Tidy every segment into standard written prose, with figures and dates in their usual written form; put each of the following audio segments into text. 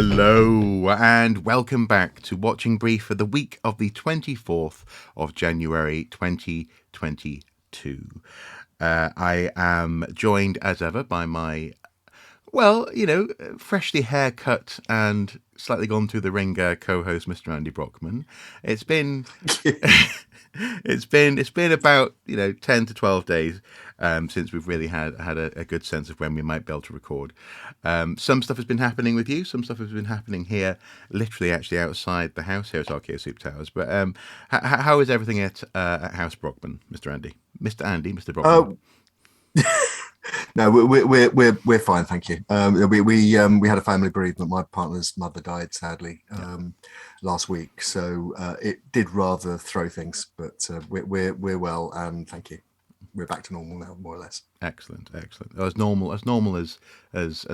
Hello and welcome back to Watching Brief for the week of the 24th of January 2022. I am joined as ever by my, freshly haircut and slightly gone through the ringer co-host, Mr. Andy Brockman. It's been it's been about 10 to 12 days since we've really had a good sense of when we might be able to record. Some stuff has been happening with you, some stuff has been happening here, literally actually outside the house here at Archaeosoup Towers. But how is everything at House Brockman, Mr. Andy? Mr. Brockman. No, we're fine, thank you. We had a family bereavement. My partner's mother died sadly last week, so it did rather throw things. But we're well, and thank you. We're back to normal now, more or less. Excellent. As normal as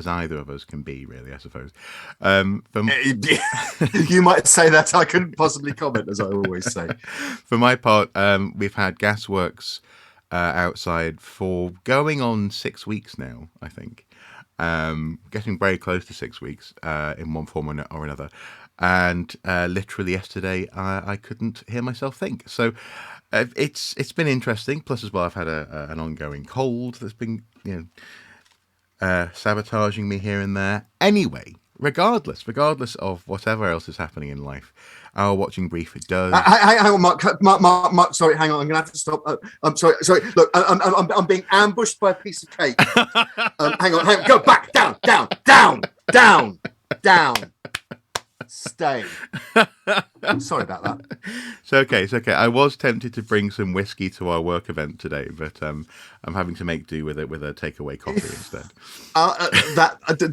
either of us can be, really, I suppose. You might say that. I couldn't possibly comment, as I always say. For my part, we've had gasworks outside for going on 6 weeks now, I think. Getting very close to 6 weeks in one form or another. And literally yesterday, I couldn't hear myself think. So it's been interesting. Plus, as well, I've had an ongoing cold that's been sabotaging me here and there. Anyway, regardless of whatever else is happening in life, our Watching Brief does. Hang on, Mark. Sorry, hang on. I'm gonna have to stop. I'm sorry. Look, I'm being ambushed by a piece of cake. Hang on. Go back. Down. Stay. I'm sorry about that. It's okay. I was tempted to bring some whiskey to our work event today, but I'm having to make do with a takeaway coffee instead.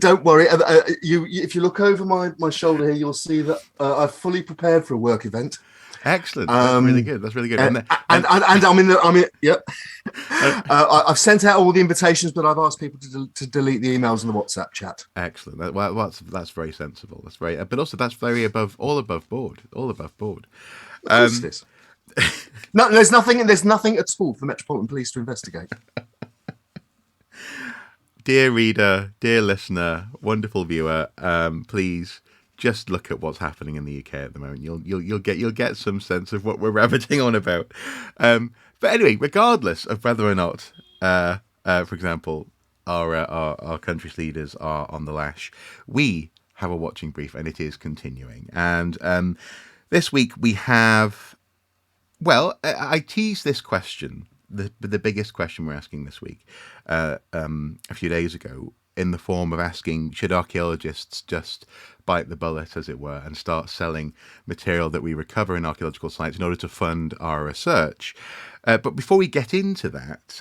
Don't worry. If you look over my shoulder here, you'll see that I've fully prepared for a work event. Excellent. That's really good. And I'm in the. Yep. I've sent out all the invitations, but I've asked people to delete the emails and the WhatsApp chat. Excellent. That's very sensible. That's very, but also that's very above board. Of course it is. No, there's nothing at all for Metropolitan Police to investigate. Dear reader, dear listener, wonderful viewer, please just look at what's happening in the UK at the moment. You'll get some sense of what we're rabbiting on about. But anyway, regardless of whether or not, for example, our country's leaders are on the lash, we have a Watching Brief, and it is continuing. And this week we have, I teased this question, the biggest question we're asking this week, a few days ago, in the form of asking, should archaeologists just bite the bullet, as it were, and start selling material that we recover in archaeological sites in order to fund our research? But before we get into that,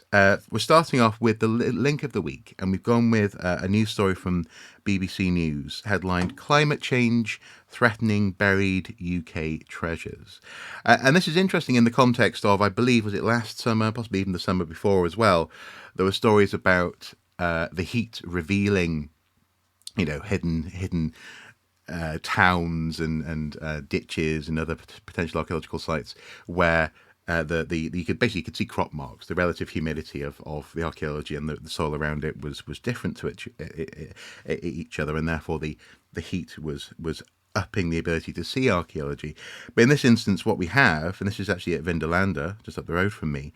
we're starting off with the link of the week, and we've gone with a news story from BBC News, headlined "Climate Change Threatening Buried UK Treasures." And this is interesting in the context of, I believe, was it last summer, possibly even the summer before as well, there were stories about the heat revealing, hidden towns and ditches and other potential archaeological sites where you could see crop marks. The relative humidity of the archaeology and the soil around it was different to each other, and therefore the heat was upping the ability to see archaeology. But in this instance, what we have, and this is actually at Vindolanda, just up the road from me,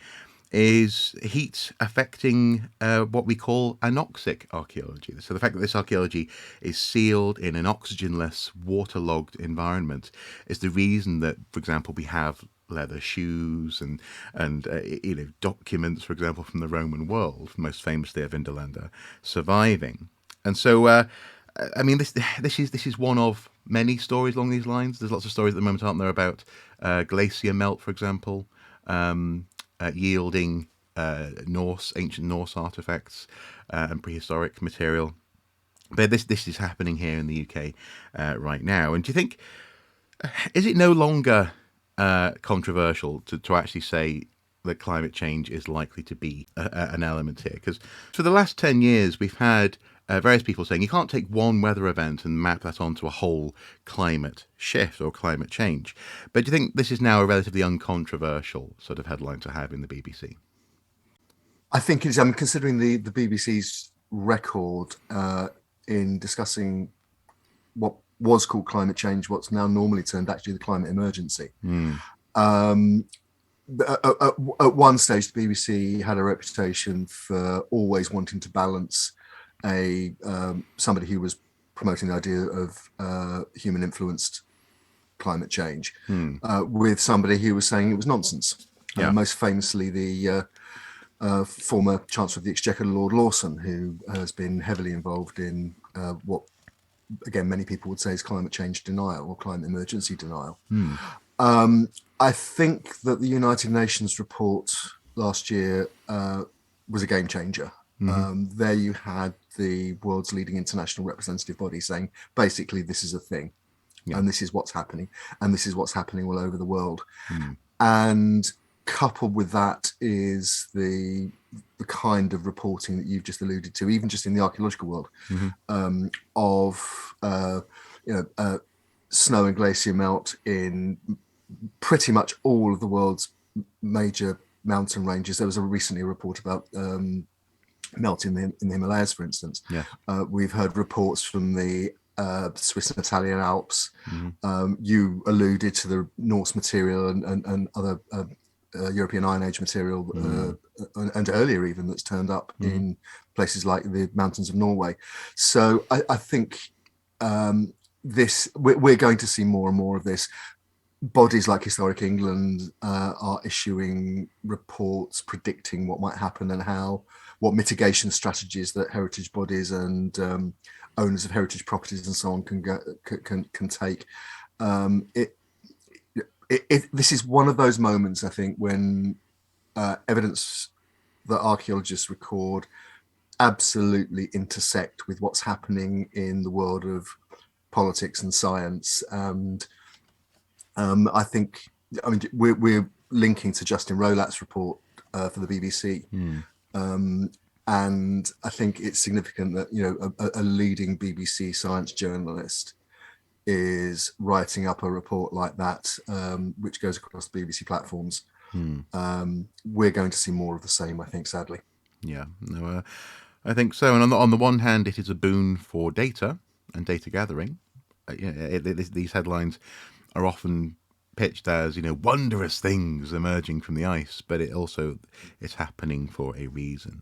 is heat affecting what we call anoxic archaeology. So the fact that this archaeology is sealed in an oxygenless, waterlogged environment is the reason that, for example, we have leather shoes and documents, for example, from the Roman world, most famously at Vindolanda, surviving. And so, this is one of many stories along these lines. There's lots of stories at the moment, aren't there, about glacier melt, for example, yielding ancient Norse artifacts and prehistoric material. But this is happening here in the UK right now. And do you think, is it no longer controversial to actually say that climate change is likely to be an element here? Because for the last 10 years, we've had various people saying you can't take one weather event and map that onto a whole climate shift or climate change. But do you think this is now a relatively uncontroversial sort of headline to have in the BBC? I think it's, considering the BBC's record in discussing what was called climate change, what's now normally termed actually the climate emergency. Mm. At one stage, the BBC had a reputation for always wanting to balance somebody who was promoting the idea of human-influenced climate change with somebody who was saying it was nonsense. Most famously, the former Chancellor of the Exchequer, Lord Lawson, who has been heavily involved in what, again, many people would say is climate change denial or climate emergency denial. I think that the United Nations report last year was a game changer. There you had the world's leading international representative body saying, basically, this is a thing, and this is what's happening, and this is what's happening all over the world. And coupled with that is the kind of reporting that you've just alluded to, even just in the archaeological world, of snow and glacier melt in pretty much all of the world's major mountain ranges. There was recently a report about melt in the Himalayas, for instance. We've heard reports from the Swiss and Italian Alps. You alluded to the Norse material and other European Iron Age material, and earlier even, that's turned up in places like the mountains of Norway. So I think we're going to see more and more of this. Bodies like Historic England are issuing reports predicting what might happen and what mitigation strategies that heritage bodies and owners of heritage properties and so on can take. This is one of those moments, I think, when evidence that archaeologists record absolutely intersect with what's happening in the world of politics and science. And I think, we're linking to Justin Rolat's report for the BBC. And I think it's significant that, a leading BBC science journalist is writing up a report like that, which goes across the BBC platforms. We're going to see more of the same, I think, sadly. Yeah, no, I think so. And on the one hand, it is a boon for data and data gathering. These headlines are often pitched as, wondrous things emerging from the ice, but it's happening for a reason.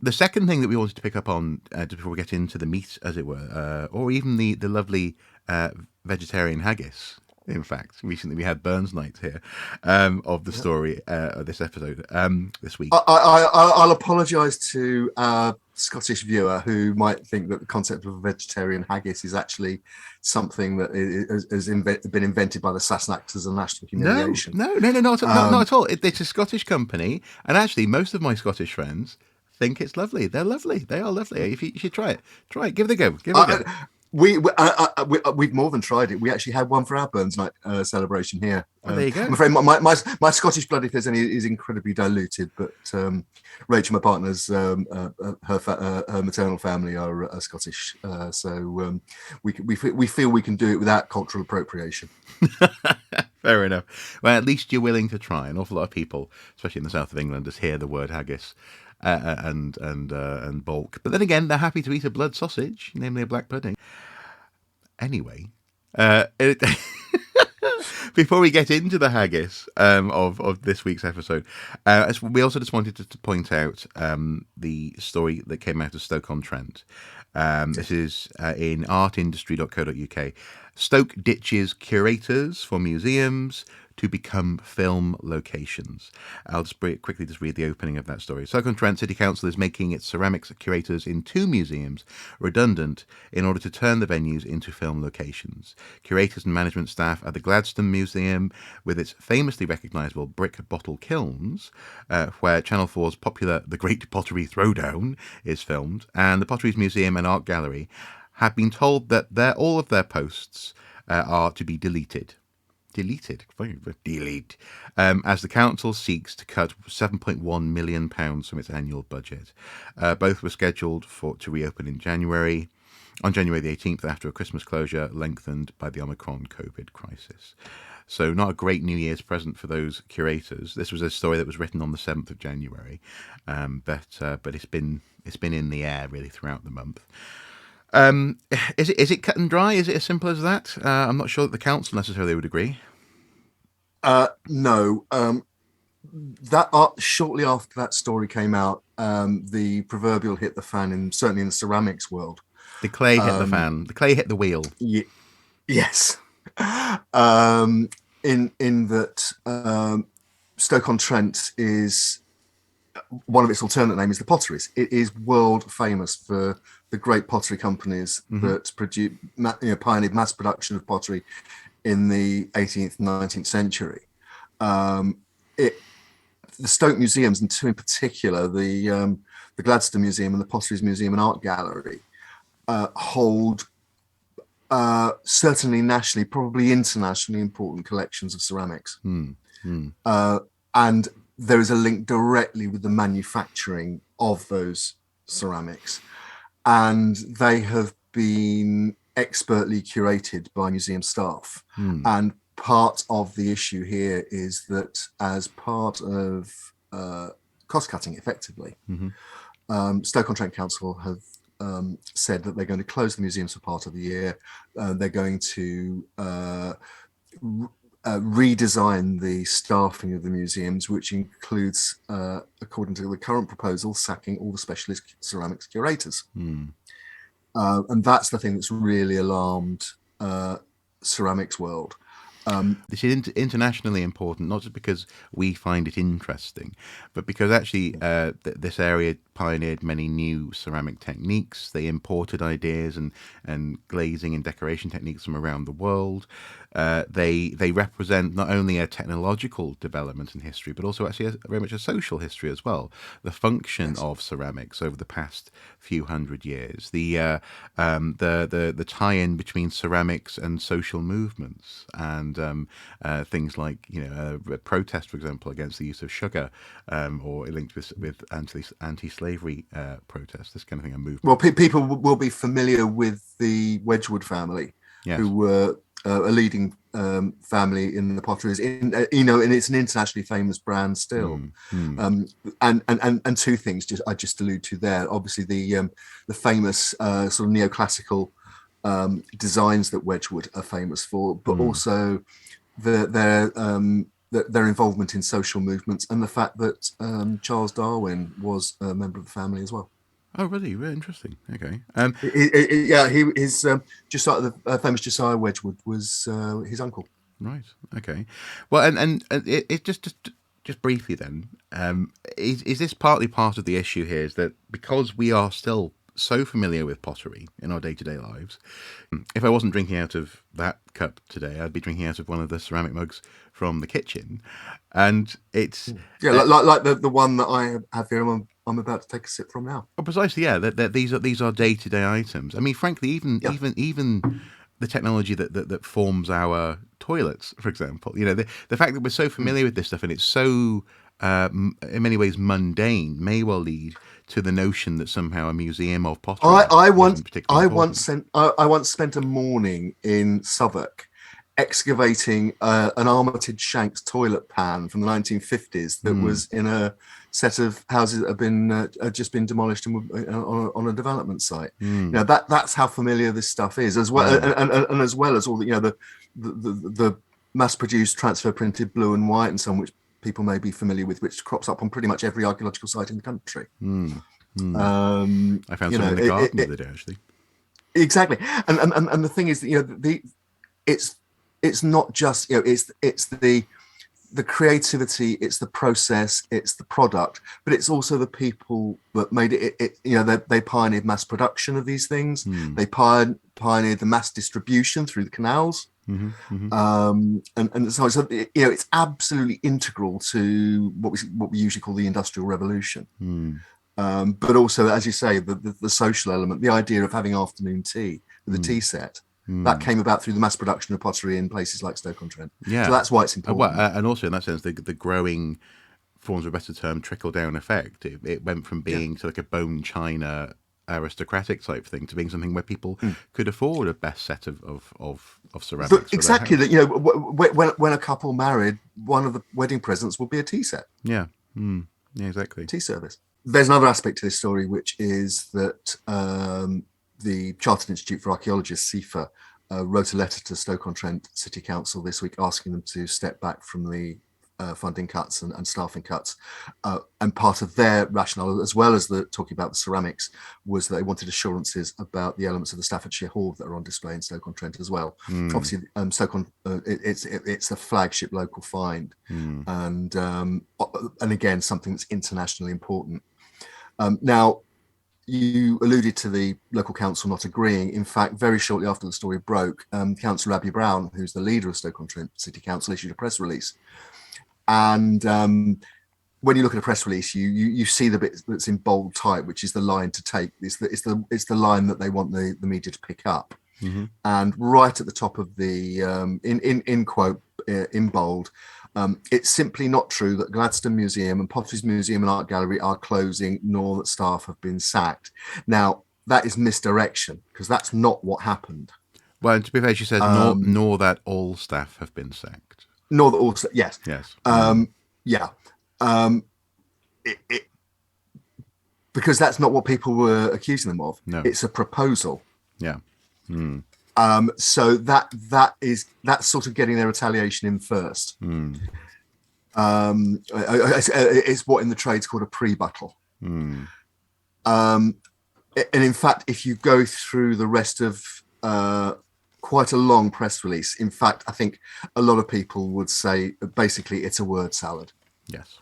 The second thing that we wanted to pick up on before we get into the meat, as it were, or even the lovely vegetarian haggis. In fact, recently we had Burns Night here of the story of this episode this week. I'll apologise to our Scottish viewer who might think that the concept of a vegetarian haggis is actually something that has been invented by the Sassenachs as a national humiliation. No, not at all. It's a Scottish company, and actually most of my Scottish friends think it's lovely. They're lovely. They are lovely. You should try it. Give it a go. We've more than tried it. We actually had one for our Burns Night celebration here. There you go. I'm afraid my Scottish blood, if there's any, is incredibly diluted. But Rachel, my partner's her maternal family are Scottish, so we feel we can do it without cultural appropriation. Fair enough. Well, at least you're willing to try. An awful lot of people, especially in the south of England, just hear the word haggis and bulk. But then again, they're happy to eat a blood sausage, namely a black pudding. Anyway, before we get into the haggis of this week's episode, we also just wanted to point out the story that came out of Stoke-on-Trent. This is in artindustry.co.uk. Stoke ditches curators for museums to become film locations. I'll just quickly read the opening of that story. Stoke-on-Trent City Council is making its ceramics curators in 2 museums redundant in order to turn the venues into film locations. Curators and management staff at the Gladstone Museum, with its famously recognisable brick bottle kilns, where Channel 4's popular The Great Pottery Throwdown is filmed, and the Potteries Museum and Art Gallery, have been told that all of their posts are to be deleted, as the council seeks to cut £7.1 million from its annual budget. Both were scheduled to reopen on January the 18th, after a Christmas closure lengthened by the Omicron COVID crisis. So not a great New Year's present for those curators. This was a story that was written on the 7th of January, but it's been in the air really throughout the month. Is it cut and dry? Is it as simple as that? I'm not sure that the council necessarily would agree. No. That shortly after that story came out, the proverbial hit the fan, certainly in the ceramics world. The clay hit the fan. The clay hit the wheel. Yes. In that Stoke-on-Trent is one of its alternate names is the Potteries. It is world famous for the great pottery companies that pioneered mass production of pottery in the 18th, 19th century. The Stoke museums, and two in particular, the Gladstone Museum and the Potteries Museum and Art Gallery, hold certainly nationally, probably internationally important collections of ceramics. And there is a link directly with the manufacturing of those ceramics. And they have been expertly curated by museum staff. And part of the issue here is that as part of cost cutting, effectively, Stoke-on-Trent Council have said that they're going to close the museums for part of the year. They're going to redesign the staffing of the museums, which includes, according to the current proposal, sacking all the specialist ceramics curators. And that's the thing that's really alarmed ceramics world. This is internationally important, not just because we find it interesting, but because actually this area pioneered many new ceramic techniques. They imported ideas and glazing and decoration techniques from around the world. They represent not only a technological development in history, but also actually very much a social history as well. The function of ceramics over the past few hundred years, the tie-in between ceramics and social movements, and things like protest, for example, against the use of sugar, or linked with anti-slavery protests. This kind of thing, a movement. Well, people will be familiar with the Wedgwood family, who were a leading family in the potteries, and it's an internationally famous brand still. And two things I just allude to there. Obviously, the famous sort of neoclassical designs that Wedgwood are famous for, but also their involvement in social movements, and the fact that Charles Darwin was a member of the family as well. Oh, really? Really interesting. Okay. His the famous Josiah Wedgwood was his uncle. Right. Okay. Well, and it just briefly then, is this partly part of the issue here? Is that because we are still so familiar with pottery in our day-to-day lives, if I wasn't drinking out of that cup today, I'd be drinking out of one of the ceramic mugs from the kitchen, and it's like the one that I have here. I'm about to take a sip from now. Oh, precisely, yeah. That these are day-to-day items. I mean, frankly, even the technology that forms our toilets, for example, the fact that we're so familiar with this stuff and it's so in many ways mundane may well lead to the notion that somehow a museum of pottery. I once spent a morning in Southwark excavating an Armitage Shanks toilet pan from the 1950s that was in a set of houses that had just been demolished on a development site. That's how familiar this stuff is, as well, and as well as all the mass-produced transfer printed blue and white and some which people may be familiar with, which crops up on pretty much every archaeological site in the country. I found some in the garden the other day, actually. Exactly, and the thing is that it's not just it's the creativity, it's the process, it's the product, but it's also the people that made it. They pioneered mass production of these things. They pioneered the mass distribution through the canals. And so it's absolutely integral to what we usually call the Industrial Revolution. But also, as you say, the social element, the idea of having afternoon tea with a tea set, that came about through the mass production of pottery in places like Stoke-on-Trent. So that's why it's important. And also in that sense, the growing, for want of a better term, trickle-down effect. It went from being to like a bone china aristocratic type thing to being something where people could afford a best set of ceramics. Exactly. That when a couple married, one of the wedding presents would be a tea set. Yeah. Yeah, exactly. Tea service. There's another aspect to this story, which is that the Chartered Institute for Archaeologists, CIFA, wrote a letter to Stoke-on-Trent City Council this week asking them to step back from the funding cuts and staffing cuts. And part of their rationale, as well as talking about the ceramics, was that they wanted assurances about the elements of the Staffordshire Hoard that are on display in Stoke-on-Trent as well. Obviously, it's a flagship local find, and again, something that's internationally important. Now, you alluded to the local council not agreeing. In fact, very shortly after the story broke, Councillor Abby Brown, who's the leader of Stoke-on-Trent City Council, issued a press release. And when you look at a press release, you see the bit that's in bold type, which is the line to take. It's the line that they want the media to pick up. And right at the top of the in quote in bold, it's simply not true that Gladstone Museum and Potteries Museum and Art Gallery are closing, nor that staff have been sacked. Now, that is misdirection, because that's not what happened. Well, to be fair, she says, nor that all staff have been sacked. Nor that all, yes. Yes. Yeah. Because that's not what people were accusing them of. No. It's a proposal. Yeah. So that's sort of getting their retaliation in first. It's what in the trade's called a pre-battle. And in fact, if you go through the rest of quite a long press release, in fact, I think a lot of people would say basically it's a word salad. Yes.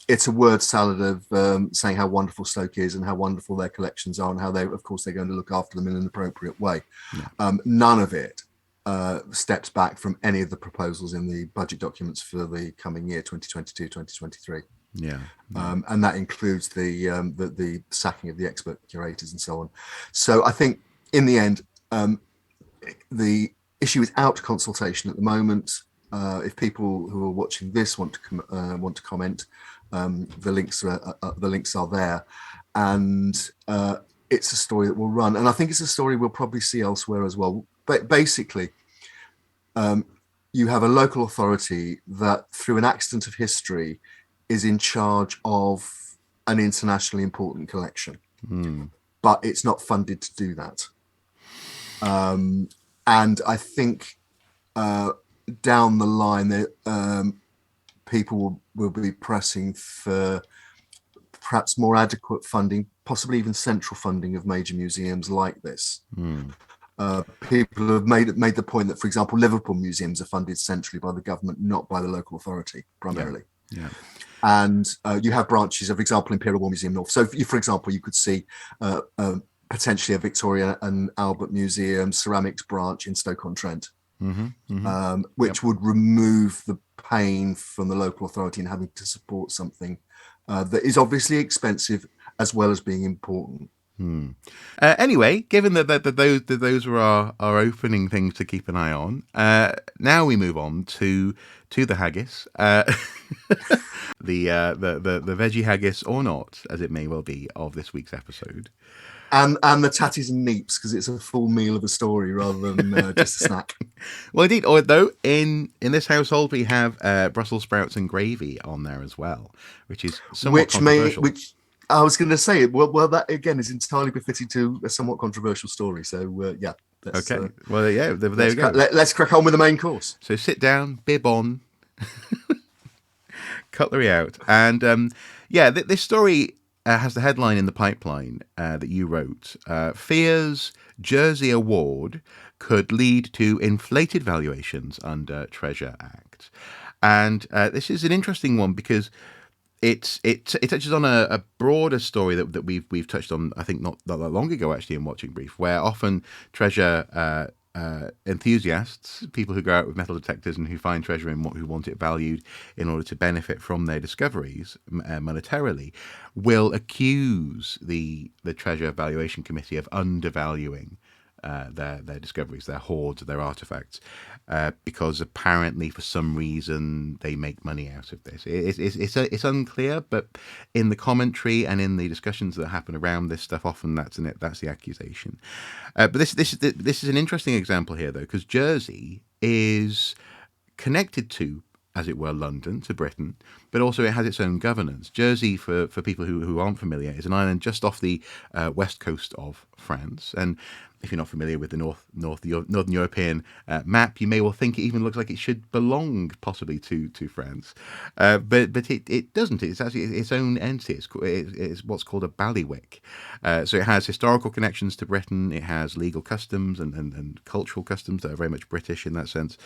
It's a word salad of saying how wonderful Stoke is and how wonderful their collections are and how they're going to look after them in an appropriate way. Yeah. None of it steps back from any of the proposals in the budget documents for the coming year, 2022, 2023. Yeah. And that includes the sacking of the expert curators and so on. So I think in the end, the issue is out consultation at the moment. If people who are watching this want to comment, the links are there, and it's a story that will run. And I think it's a story we'll probably see elsewhere as well. But basically, you have a local authority that, through an accident of history, is in charge of an internationally important collection, but it's not funded to do that. And I think down the line, people will be pressing for perhaps more adequate funding, possibly even central funding of major museums like this. People have made the point that, for example, Liverpool museums are funded centrally by the government, not by the local authority primarily. Yeah. And you have branches of, example, Imperial War Museum North. So, for example, you could see potentially a Victoria and Albert Museum ceramics branch in Stoke-on-Trent, which would remove the pain from the local authority in having to support something that is obviously expensive as well as being important. Anyway, given that those were our opening things to keep an eye on, now we move on to the haggis, the veggie haggis or not, as it may well be, of this week's episode. And the tatties and neeps, because it's a full meal of a story rather than just a snack. Well, indeed. Although in this household we have Brussels sprouts and gravy on there as well, which is somewhat controversial. Which I was going to say, well, that again is entirely befitting to a somewhat controversial story. So yeah. Okay. Well, yeah. There we go. Let's crack on with the main course. So sit down, bib on, cutlery out, and this story has the headline in the pipeline that you wrote. Fears Jersey Award could lead to inflated valuations under Treasure Act. And this is an interesting one because it touches on a broader story that we've touched on, I think not that long ago actually, in Watching Brief, where often treasure enthusiasts, people who go out with metal detectors and who find treasure and who want it valued in order to benefit from their discoveries monetarily, will accuse the Treasure Valuation Committee of undervaluing their discoveries, their hoards, their artifacts, because apparently for some reason they make money out of this. It's unclear, but in the commentary and in the discussions that happen around this stuff, often that's the accusation. But this is an interesting example here, though, because Jersey is connected to as it were, London to Britain, but also it has its own governance. Jersey, for people who aren't familiar, is an island just off the west coast of France. And if you're not familiar with the Northern European map, you may well think it even looks like it should belong possibly to France, but it doesn't. It's actually its own entity. It's what's called a bailiwick. So it has historical connections to Britain. It has legal customs and cultural customs that are very much British in that sense.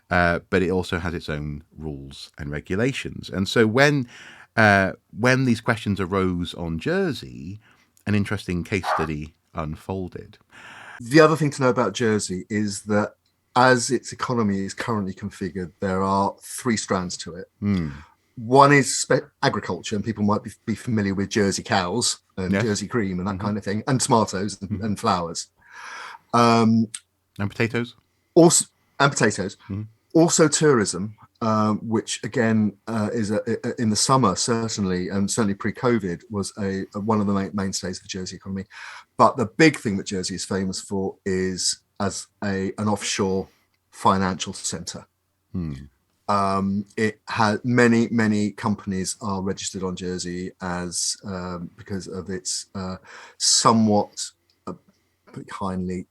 But it also has its own rules and regulations. And so when these questions arose on Jersey, an interesting case study unfolded. The other thing to know about Jersey is that as its economy is currently configured, there are three strands to it. One is agriculture, and people might be familiar with Jersey cows and Jersey cream and that kind of thing, and tomatoes and flowers. And potatoes? Also, and potatoes. Also tourism, which again is in the summer, certainly, and certainly pre-COVID, was one of the mainstays of the Jersey economy. But the big thing that Jersey is famous for is as an offshore financial centre. It has many companies are registered on Jersey as because of its somewhat kindly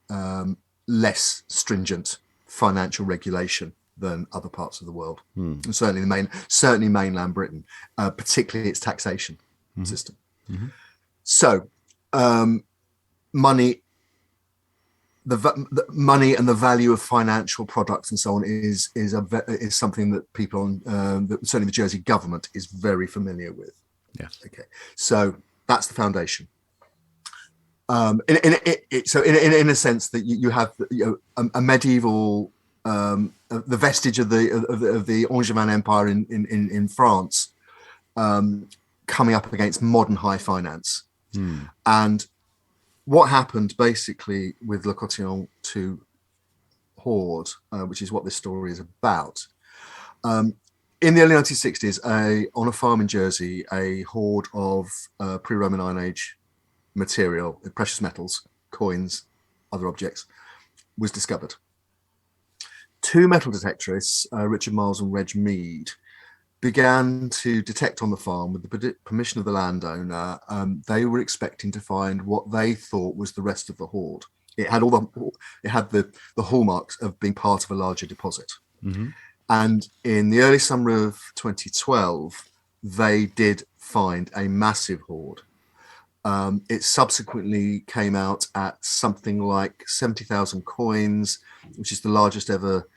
less stringent financial regulation than other parts of the world, and certainly mainland Britain, particularly its taxation system. So, money, the money and the value of financial products and so on is something that people that certainly the Jersey government is very familiar with. Yes. Okay. So that's the foundation. In a sense that you have a medieval the vestige of the Angevin Empire in France coming up against modern high finance. And what happened basically with Le Câtillon to Hoard, which is what this story is about. In the early 1960s, on a farm in Jersey, a hoard of pre-Roman Iron Age material, precious metals, coins, other objects, was discovered. Two metal detectorists, Richard Miles and Reg Mead, began to detect on the farm with the permission of the landowner. They were expecting to find what they thought was the rest of the hoard. It had the hallmarks of being part of a larger deposit. And in the early summer of 2012, they did find a massive hoard. It subsequently came out at something like 70,000 coins, which is the largest ever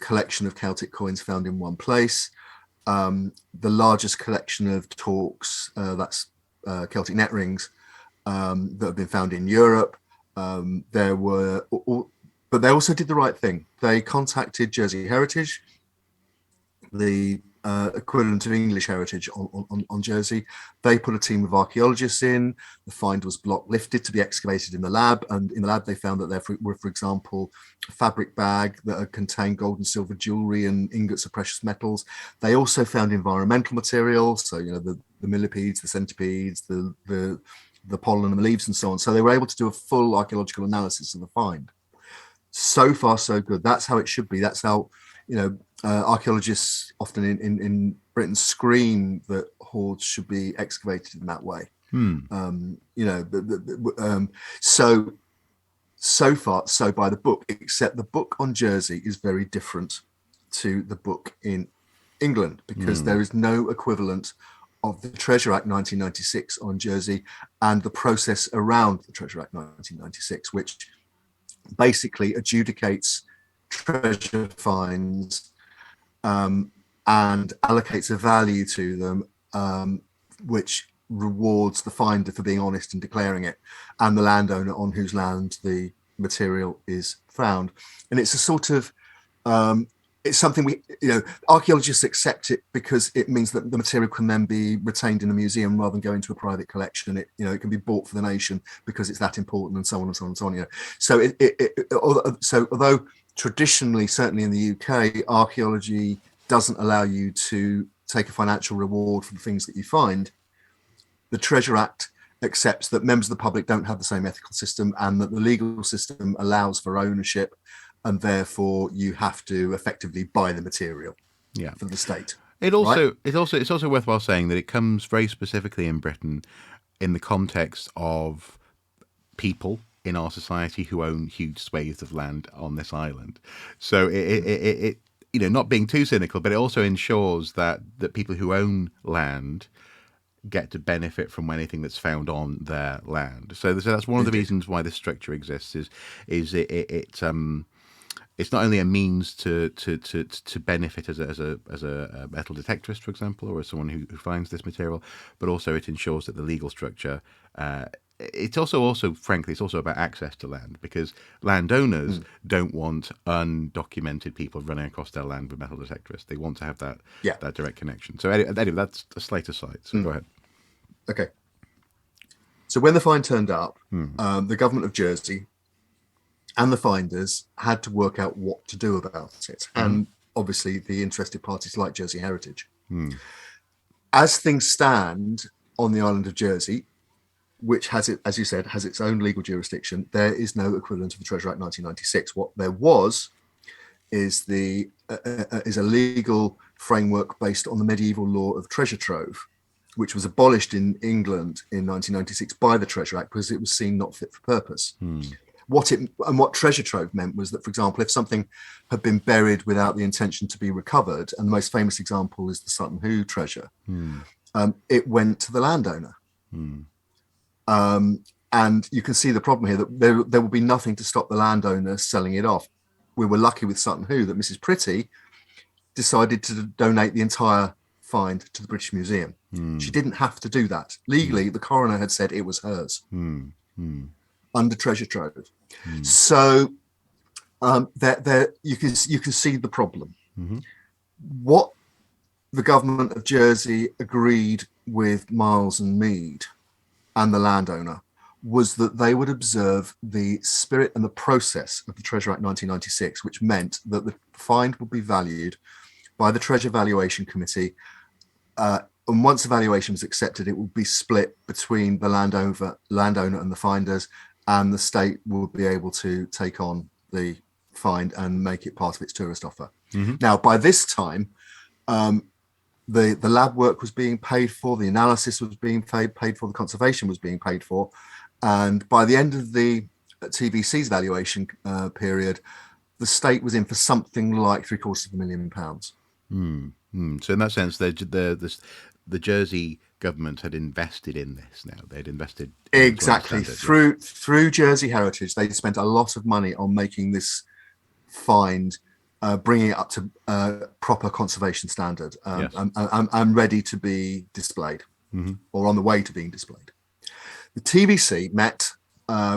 collection of Celtic coins found in one place. The largest collection of torques, that's Celtic net rings, that have been found in Europe. But they also did the right thing. They contacted Jersey Heritage, the equivalent of English Heritage on Jersey. They put a team of archaeologists in. The find was block lifted to be excavated in the lab, and in the lab they found that there were, for example, a fabric bag that contained gold and silver jewelry and ingots of precious metals. They also found environmental materials, so the millipedes, the centipedes, the pollen and the leaves and so on. So they were able to do a full archaeological analysis of the find. So far, so good. That's how it should be. That's how archaeologists often in Britain scream that hoards should be excavated in that way. So far, so by the book, except the book on Jersey is very different to the book in England, because there is no equivalent of the Treasure Act 1996 on Jersey and the process around the Treasure Act 1996, which basically adjudicates treasure finds and allocates a value to them, which rewards the finder for being honest and declaring it, and the landowner on whose land the material is found. And it's a sort of it's something archaeologists accept it because it means that the material can then be retained in a museum rather than go into a private collection. It can be bought for the nation because it's that important, and so on and so on and so on. So although traditionally, certainly in the UK, archaeology doesn't allow you to take a financial reward for the things that you find, the Treasure Act accepts that members of the public don't have the same ethical system, and that the legal system allows for ownership, and therefore you have to effectively buy the material. Yeah. for the state. It Right? also it's also worthwhile saying that it comes very specifically in Britain in the context of people in our society who own huge swathes of land on this island. So it not being too cynical, but it also ensures that people who own land get to benefit from anything that's found on their land. So that's one of the Indeed. reasons why this structure exists. It's not only a means to benefit as a metal detectorist, for example, or as someone who finds this material, but also it ensures that the legal structure. It's also frankly, it's also about access to land, because landowners don't want undocumented people running across their land with metal detectorists. They want to have that Yeah. direct connection. So anyway, that's a slight aside. So go ahead. Okay. So when the find turned up, the government of Jersey and the finders had to work out what to do about it. And obviously the interested parties like Jersey Heritage. As things stand on the island of Jersey, which has it, as you said, has its own legal jurisdiction, there is no equivalent of the Treasure Act 1996. What there was is is a legal framework based on the medieval law of treasure trove, which was abolished in England in 1996 by the Treasure Act because it was seen not fit for purpose. What treasure trove meant was that, for example, if something had been buried without the intention to be recovered, and the most famous example is the Sutton Hoo treasure, it went to the landowner. And you can see the problem here, that there will be nothing to stop the landowner selling it off. We were lucky with Sutton Hoo that Mrs. Pretty decided to donate the entire find to the British Museum. She didn't have to do that. Legally, the coroner had said it was hers under treasure trove. So there you can see the problem. What the government of Jersey agreed with Miles and Mead and the landowner was that they would observe the spirit and the process of the Treasure Act 1996, which meant that the find would be valued by the Treasure Valuation Committee. And once the valuation was accepted, it would be split between the landowner and the finders, and the state would be able to take on the find and make it part of its tourist offer. Now, by this time, the lab work was being paid for, the analysis was being paid for, the conservation was being paid for. And by the end of the TVC's valuation period, the state was in for something like £750,000. So in that sense, the Jersey government had invested in this now. They'd invested exactly through Jersey Heritage. They spent a lot of money on making this find, bringing it up to proper conservation standard, and ready to be displayed, or on the way to being displayed. The TVC met,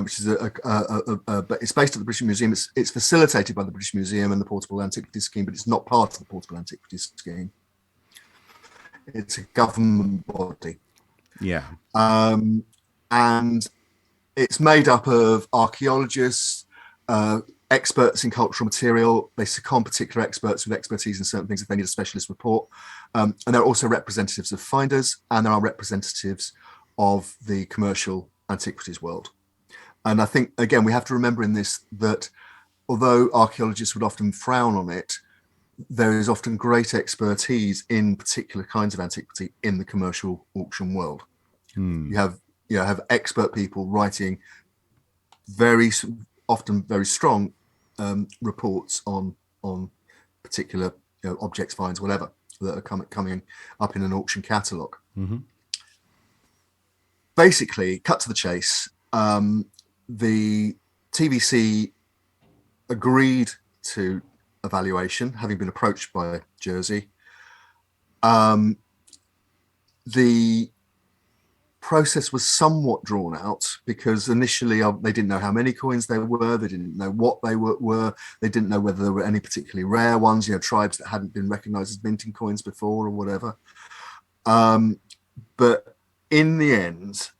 which is it's based at the British Museum. It's facilitated by the British Museum and the Portable Antiquities Scheme, but it's not part of the Portable Antiquities Scheme. It's a government body. Yeah. And it's made up of archaeologists, experts in cultural material. They second particular experts with expertise in certain things if they need a specialist report. And there are also representatives of finders, and there are representatives of the commercial antiquities world. And I think, again, we have to remember in this that although archaeologists would often frown on it, there is often great expertise in particular kinds of antiquity in the commercial auction world. You have expert people writing very often very strong reports on particular objects, finds, whatever, that are coming up in an auction catalogue. Basically, cut to the chase, the TVC agreed to evaluation, having been approached by Jersey. The process was somewhat drawn out because initially they didn't know how many coins there were, they didn't know what they were, they didn't know whether there were any particularly rare ones, tribes that hadn't been recognized as minting coins before or whatever. But in the end,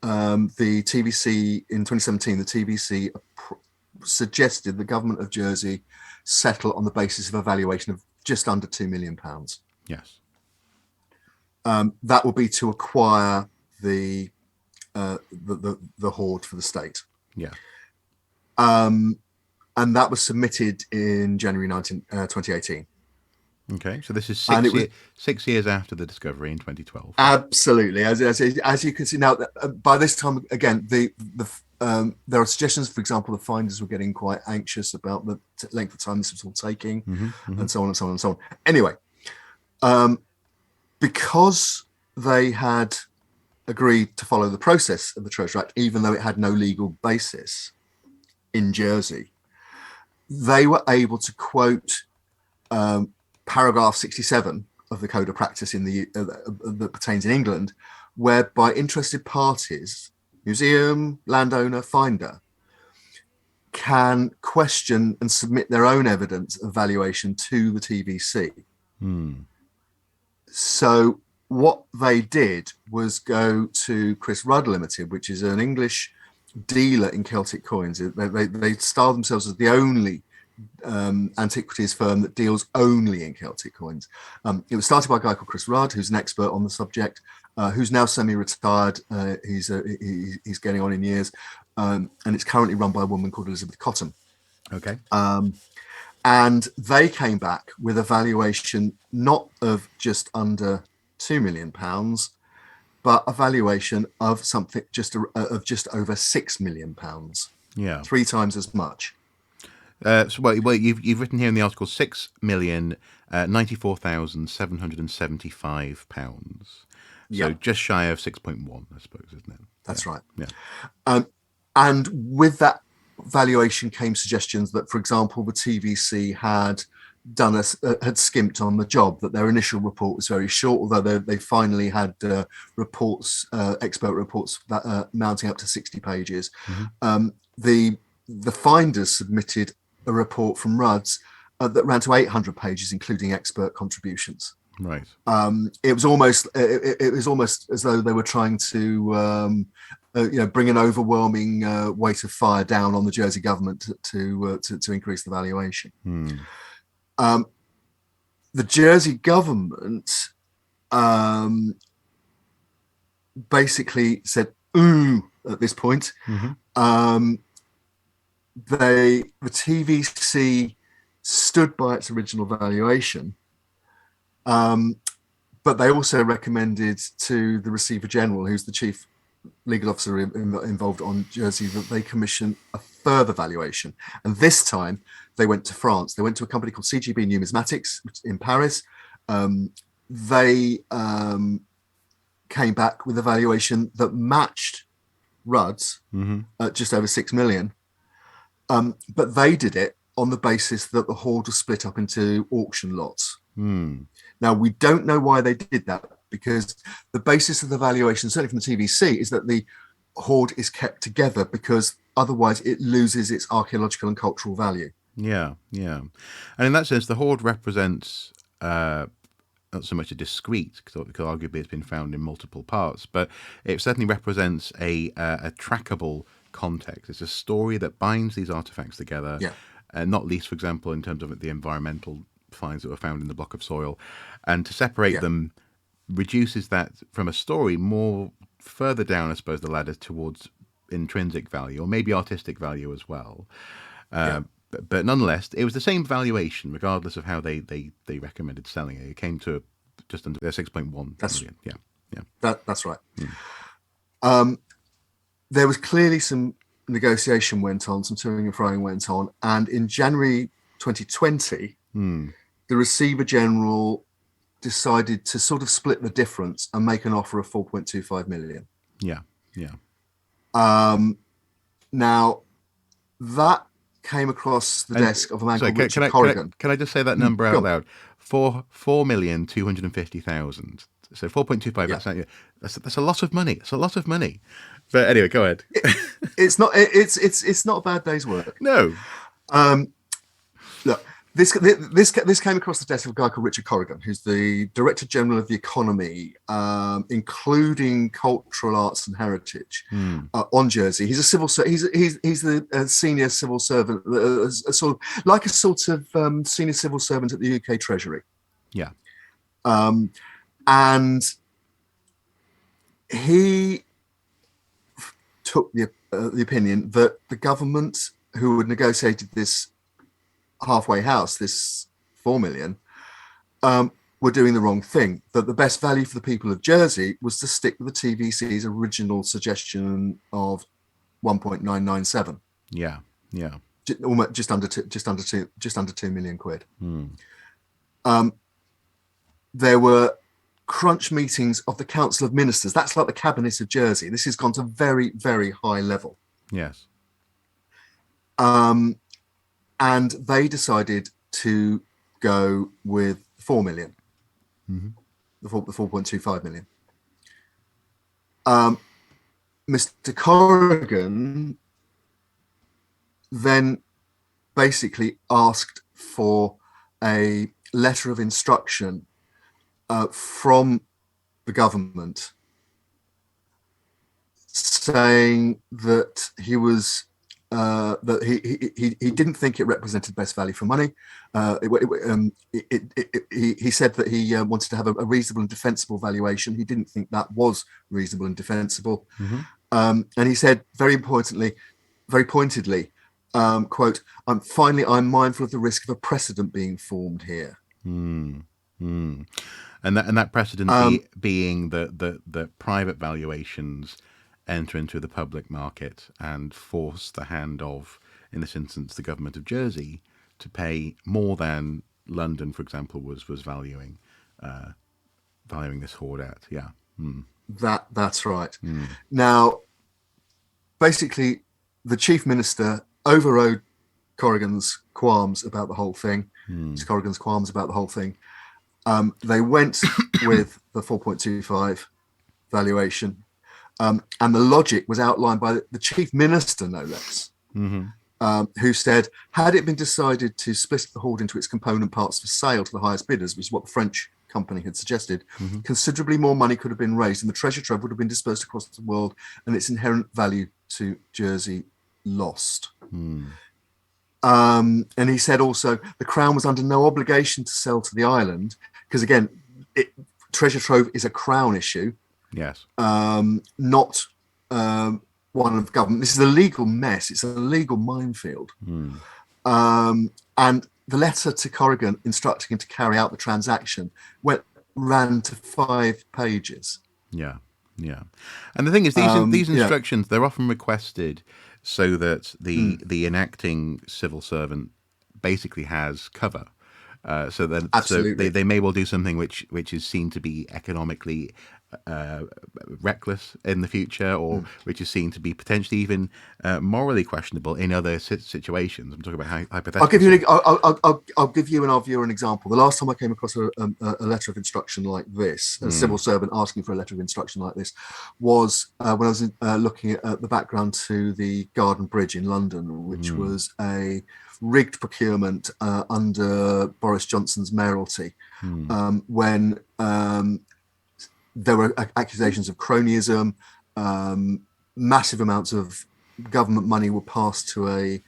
the TVC in 2017, the TVC suggested the government of Jersey settle on the basis of a valuation of just under £2 million. Yes. That will be to acquire the hoard for the state. Yeah. And that was submitted in January 2018. Okay, so this is And it was 6 years after the discovery in 2012. absolutely, as you can see now, by this time again, there are suggestions. For example, the finders were getting quite anxious about the length of time this was all taking, and so on and so on and so on. Anyway, because they had agreed to follow the process of the Treasure Act, even though it had no legal basis in Jersey, they were able to quote paragraph 67 of the Code of Practice in that pertains in England, whereby interested parties, museum, landowner, finder, can question and submit their own evidence of valuation to the TVC. So what they did was go to Chris Rudd Limited, which is an English dealer in Celtic coins. They style themselves as the only antiquities firm that deals only in Celtic coins. It was started by a guy called Chris Rudd, who's an expert on the subject, who's now semi-retired. He's getting on in years, and it's currently run by a woman called Elizabeth Cotton. Okay. And they came back with a valuation not of just under £2 million, but a valuation of something just over £6 million. Yeah, 3 times as much. So you've written here in the article £6,094,775. So just shy of 6.1, I suppose, isn't it? That's right. Yeah. And with that valuation came suggestions that, for example, the TVC had skimped on the job, that their initial report was very short, although they finally had expert reports mounting up to 60 pages. The finders submitted a report from Rudd's that ran to 800 pages, including expert contributions. Right. It was almost as though they were trying to bring an overwhelming weight of fire down on the Jersey government to increase the valuation. The Jersey government basically said "ooh" at this point. The TVC stood by its original valuation, but they also recommended to the Receiver General, who's the chief legal officer involved on Jersey, that they commission a further valuation. And this time they went to France. They went to a company called CGB Numismatics in Paris. They came back with a valuation that matched Rudd's at just over 6 million. But they did it on the basis that the hoard was split up into auction lots. Now, we don't know why they did that, because the basis of the valuation, certainly from the TVC, is that the hoard is kept together, because otherwise it loses its archaeological and cultural value. Yeah. And in that sense, the hoard represents not so much a discrete, because arguably it's been found in multiple parts, but it certainly represents a trackable context. It's a story that binds these artifacts together, not least, for example, in terms of the environmental finds that were found in the block of soil, and to separate them reduces that from a story more further down, I suppose, the ladder towards intrinsic value, or maybe artistic value as well. But nonetheless, it was the same valuation, regardless of how they recommended selling it. It came to just under 6.1 million. That's right. There was clearly some negotiation went on, some toing and froing went on, and in January 2020, the Receiver General decided to sort of split the difference and make an offer of 4.25 million. Now, that came across the desk of a man called Richard Corrigan. Can I just say that number out loud? 4,250,000. So 4.25. That's a lot of money. It's a lot of money. But anyway, go ahead. It's not a bad day's work. No. Look, this came across the desk of a guy called Richard Corrigan, who's the Director General of the Economy, including cultural arts and heritage, on Jersey. He's a civil. He's the senior civil servant, a sort of senior civil servant at the UK Treasury. Yeah. And he took the opinion that the government, who had negotiated this halfway house, this 4 million, were doing the wrong thing. That the best value for the people of Jersey was to stick with the TVC's original suggestion of 1.997. Yeah. Just under 2 million quid. There were crunch meetings of the Council of Ministers. That's like the Cabinet of Jersey. This has gone to very, very high level. Yes. And they decided to go with 4 million, the 4.25 million. Mr. Corrigan then basically asked for a letter of instruction from the government saying that he was that he didn't think it represented best value for money. He said that he wanted to have a reasonable and defensible valuation. He didn't think that was reasonable and defensible. And he said very pointedly, quote, I'm mindful of the risk of a precedent being formed here. And that precedent being the private valuations enter into the public market and force the hand of, in this instance, the government of Jersey to pay more than London, for example, was valuing this hoard at. Yeah. That's right. Now, basically, the chief minister overrode Corrigan's qualms about the whole thing. They went with the 4.25 valuation. And the logic was outlined by the chief minister, no less, who said, had it been decided to split the hoard into its component parts for sale to the highest bidders, which is what the French company had suggested, considerably more money could have been raised and the treasure trove would have been dispersed across the world and its inherent value to Jersey lost. And he said also the Crown was under no obligation to sell to the island because, again, treasure trove is a Crown issue. Yes. Not one of government. This is a legal mess. It's a legal minefield. And the letter to Corrigan instructing him to carry out the transaction ran to 5 pages. Yeah. And the thing is, these instructions, they're often requested so that the enacting civil servant basically has cover. So they may well do something which is seen to be economically reckless in the future, or which is seen to be potentially even morally questionable in other situations. I'm talking about hypothetical. I'll give you and our viewer an example. The last time I came across a letter of instruction like this, a civil servant asking for a letter of instruction like this, was when I was looking at the background to the Garden Bridge in London, which was a rigged procurement under Boris Johnson's mayoralty, when there were accusations of cronyism, massive amounts of government money were passed to a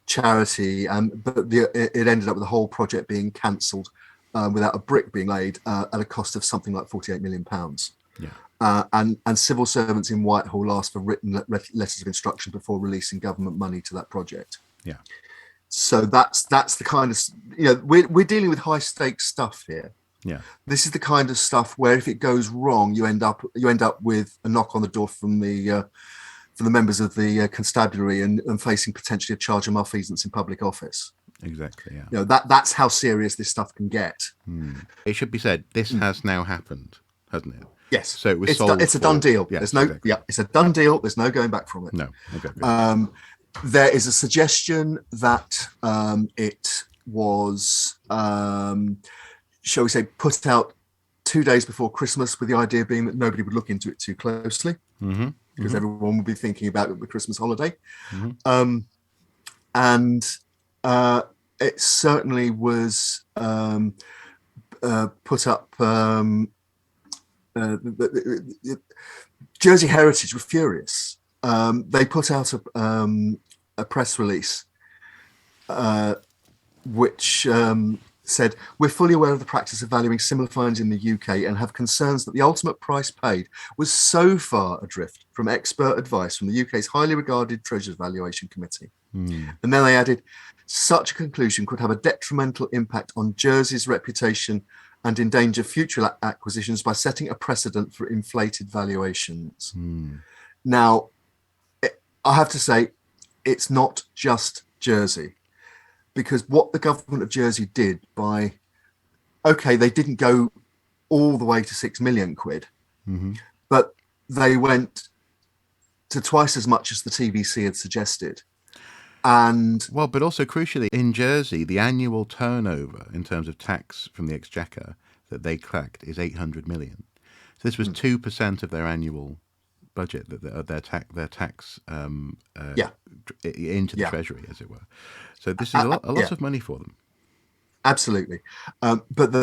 charity, but it ended up with the whole project being cancelled without a brick being laid at a cost of something like £48 million. And civil servants in Whitehall asked for written letters of instruction before releasing government money to that project. Yeah. So that's the kind of, we're dealing with high stakes stuff here. Yeah. This is the kind of stuff where if it goes wrong, you end up with a knock on the door from the members of the constabulary and facing potentially a charge of malfeasance in public office. Exactly. Yeah. That's how serious this stuff can get. It should be said, this has now happened, hasn't it? Yes. So it was solved. It's a done deal. Yes, There's no. exactly. Yeah, it's a done deal. There's no going back from it. No. Okay. There is a suggestion that it was, shall we say, put out 2 days before Christmas, with the idea being that nobody would look into it too closely, because everyone would be thinking about it the Christmas holiday. And it certainly was put up. Jersey Heritage were furious. They put out a press release which said, we're fully aware of the practice of valuing similar finds in the UK and have concerns that the ultimate price paid was so far adrift from expert advice from the UK's highly regarded Treasures Valuation Committee. And then they added, such a conclusion could have a detrimental impact on Jersey's reputation and endanger future acquisitions by setting a precedent for inflated valuations. Now, I have to say, it's not just Jersey, because what the government of Jersey did by, okay, they didn't go all the way to 6 million quid, but they went to twice as much as the TVC had suggested. And well, but also crucially, in Jersey, the annual turnover in terms of tax from the Exchequer that they collect is 800 million. So this was 2% of their annual budget, that their tax into the treasury, as it were. So this is a lot of money for them. Absolutely, but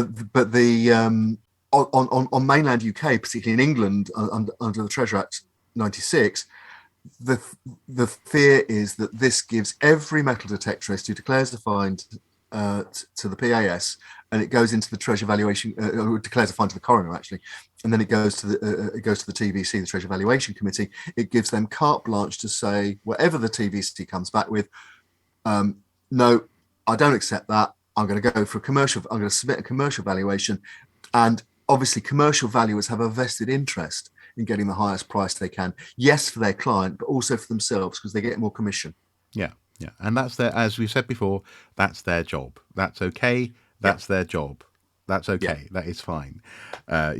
on mainland UK, particularly in England, under the Treasure Act 96, the fear is that this gives every metal detectorist who declares a find to the PAS, and it goes into the treasure valuation, or declares a find to the coroner actually, and then it goes to the TVC, the Treasure Valuation Committee. It gives them carte blanche to say whatever the TVC comes back with, no, I don't accept that. I'm going to go for I'm going to submit a commercial valuation, and obviously commercial valuers have a vested interest in getting the highest price they can. Yes, for their client, but also for themselves, because they get more commission. Yeah, and that's as we said before, that's their job. That's okay. That's their job. That's okay. That is fine. But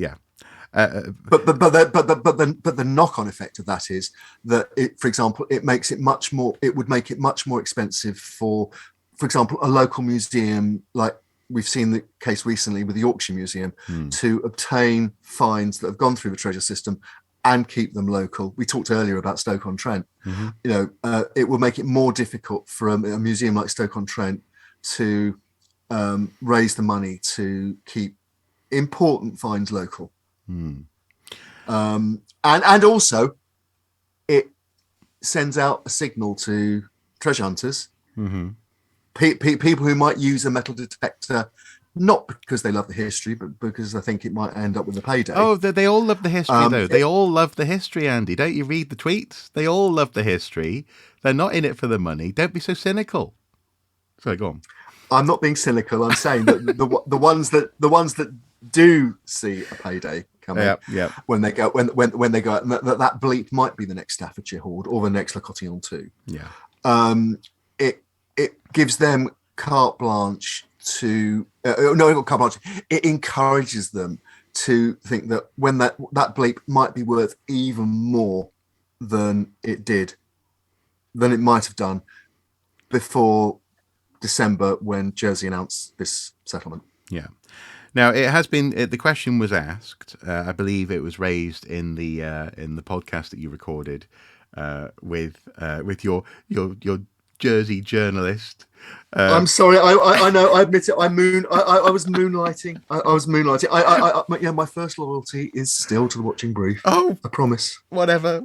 the knock-on effect of that is that for example, it would make it much more expensive for example, a local museum, like we've seen the case recently with the Yorkshire Museum, to obtain finds that have gone through the treasure system and keep them local. We talked earlier about Stoke-on-Trent. It will make it more difficult for a museum like Stoke-on-Trent to raise the money to keep important finds local. And also it sends out a signal to treasure hunters, people who might use a metal detector not because they love the history, but because I think it might end up with a payday. Oh, they all love the history, though. They all love the history, Andy. Don't you read the tweets? They all love the history. They're not in it for the money. Don't be so cynical. Sorry, go on. I'm not being cynical. I'm saying that the ones that do see a payday coming when they go that bleep might be the next Staffordshire Hoard or the next Le Cotillon 2. It gives them carte blanche to not carte blanche. It encourages them to think that when that bleep might be worth even more than it might have done before December when Jersey announced this settlement. Yeah. Now it has been. The question was asked. I believe it was raised in the podcast that you recorded with your Jersey journalist. I'm sorry. I know. I admit it. I was moonlighting. I was moonlighting. My first loyalty is still to the watching brief. Oh, I promise. Whatever.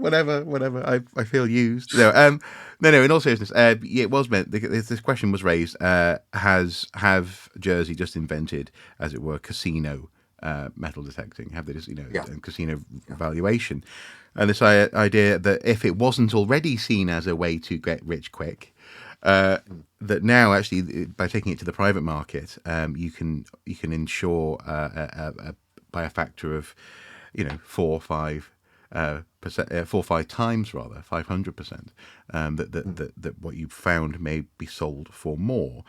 I feel used. No. In all seriousness, it was meant. This question was raised. Have Jersey just invented, as it were, casino metal detecting? Have they just, casino valuation? And this idea that if it wasn't already seen as a way to get rich quick, that now actually by taking it to the private market, you can insure by a factor of 4 or 5 times rather 500% that what you found may be sold for more.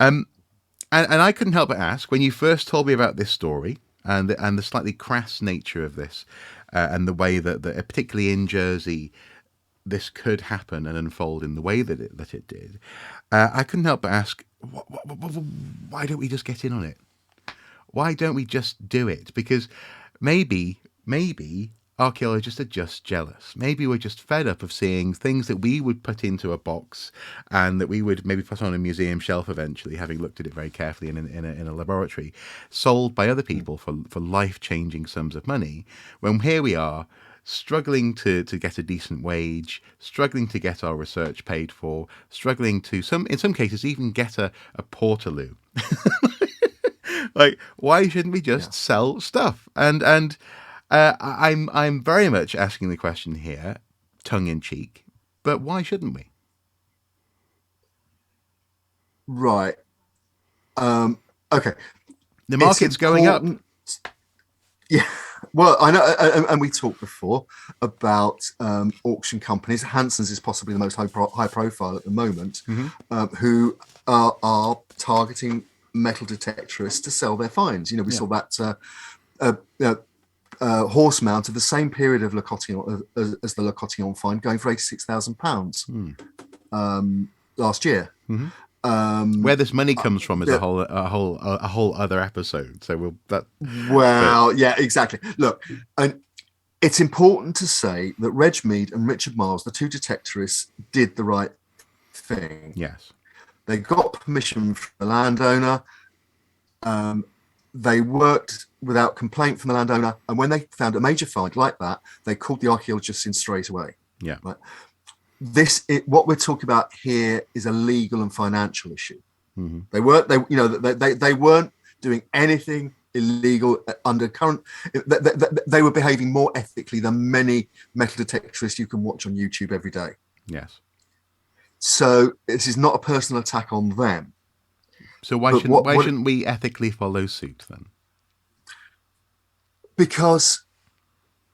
And I couldn't help but ask, when you first told me about this story and the slightly crass nature of this, and the way that particularly in Jersey this could happen and unfold in the way that it did, I couldn't help but ask, why don't we just get in on it? Why don't we just do it? Because maybe archaeologists are just jealous. Maybe we're just fed up of seeing things that we would put into a box and that we would maybe put on a museum shelf eventually, having looked at it very carefully in a laboratory, sold by other people for life-changing sums of money, when here we are, struggling to get a decent wage, struggling to get our research paid for, struggling to in some cases even get a portaloo. Like, why shouldn't we just sell stuff? And I'm very much asking the question here, tongue in cheek, but why shouldn't we? Right. Okay. The It's market's going up. important. Yeah. Well, I know, and we talked before about auction companies. Hanson's is possibly the most high profile at the moment, who are targeting metal detectorists to sell their finds. You know, we saw that horse mount of the same period of Le Cotillon as the Le Cotillon find, going for £86,000 last year. Where this money comes from is a whole other episode. So yeah, exactly. Look, and it's important to say that Reg Mead and Richard Miles, the two detectorists, did the right thing. Yes, they got permission from the landowner. They worked without complaint from the landowner, and when they found a major find like that, they called the archaeologists in straight away. Yeah. Right? What we're talking about here is a legal and financial issue. They weren't doing anything illegal under current. They were behaving more ethically than many metal detectorists you can watch on YouTube every day. Yes. So this is not a personal attack on them. So why shouldn't we ethically follow suit then? Because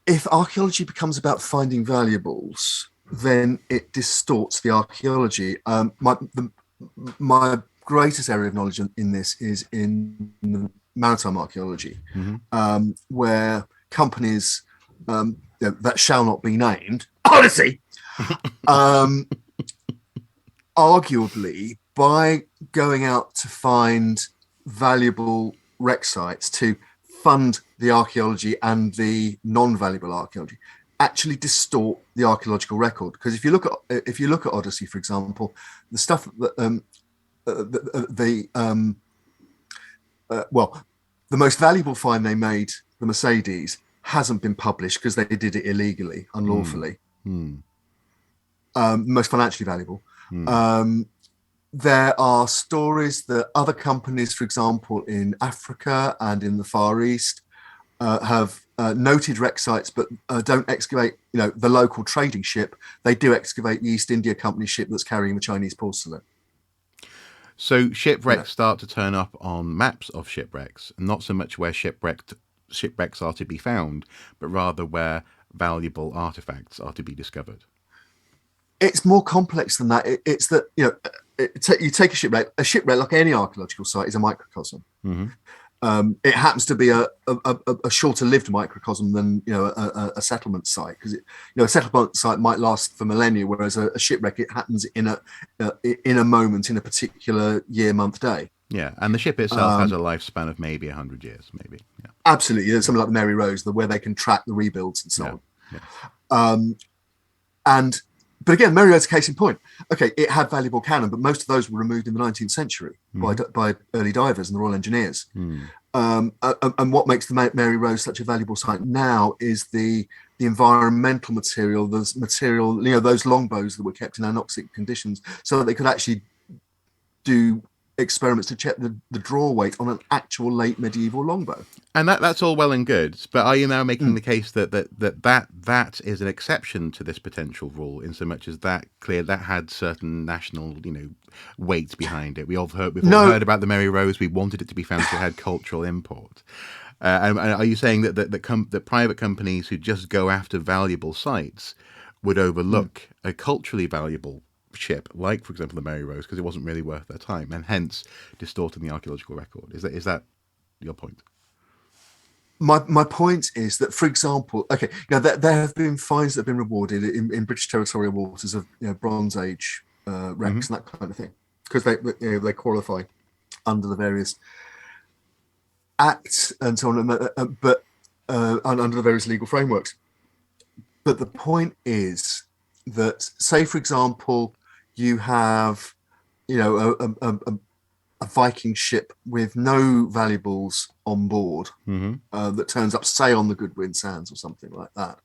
if archaeology becomes about finding valuables, then it distorts the archaeology. My greatest area of knowledge in this is in the maritime archaeology, where companies that shall not be named, honestly, arguably, by going out to find valuable wreck sites to fund the archaeology and the non-valuable archaeology, actually distort the archaeological record. Because if you look at Odyssey, for example, the stuff that the most valuable find they made, the Mercedes, hasn't been published because they did it illegally, unlawfully. Most financially valuable. There are stories that other companies, for example, in Africa and in the Far East, have noted wreck sites, but don't excavate, the local trading ship. They do excavate the East India Company ship that's carrying the Chinese porcelain. So shipwrecks start to turn up on maps of shipwrecks, not so much where shipwrecks are to be found, but rather where valuable artifacts are to be discovered. It's more complex than that. It's that, you take a shipwreck, like any archaeological site, is a microcosm. It happens to be a shorter lived microcosm than a settlement site, because a settlement site might last for millennia, whereas a shipwreck, it happens in a moment, in a particular year, month, day. Yeah, and the ship itself has a lifespan of maybe 100 years, maybe. Yeah. Absolutely, there's something like the Mary Rose, where they can track the rebuilds and so on. But again, Mary Rose is a case in point. Okay, it had valuable cannon, but most of those were removed in the 19th century by early divers and the Royal Engineers. And what makes the Mary Rose such a valuable site now is the environmental material, those longbows that were kept in anoxic conditions, so that they could actually do experiments to check the draw weight on an actual late medieval longbow. And that's all well and good, but are you now making the case that is an exception to this potential rule, in so much as that had certain national, weight behind it? We've all heard about the Mary Rose. We wanted it to be found because it had cultural import. And are you saying that private companies who just go after valuable sites would overlook a culturally valuable ship, like, for example, the Mary Rose, because it wasn't really worth their time, and hence distorting the archaeological record? Is that your point? My point is that, for example, there have been finds that have been rewarded in British territorial waters of Bronze Age wrecks and that kind of thing, because they qualify under the various acts and so on, but under the various legal frameworks. But the point is that, say, for example, you have a Viking ship with no valuables on board that turns up, say, on the Goodwin Sands or something like that.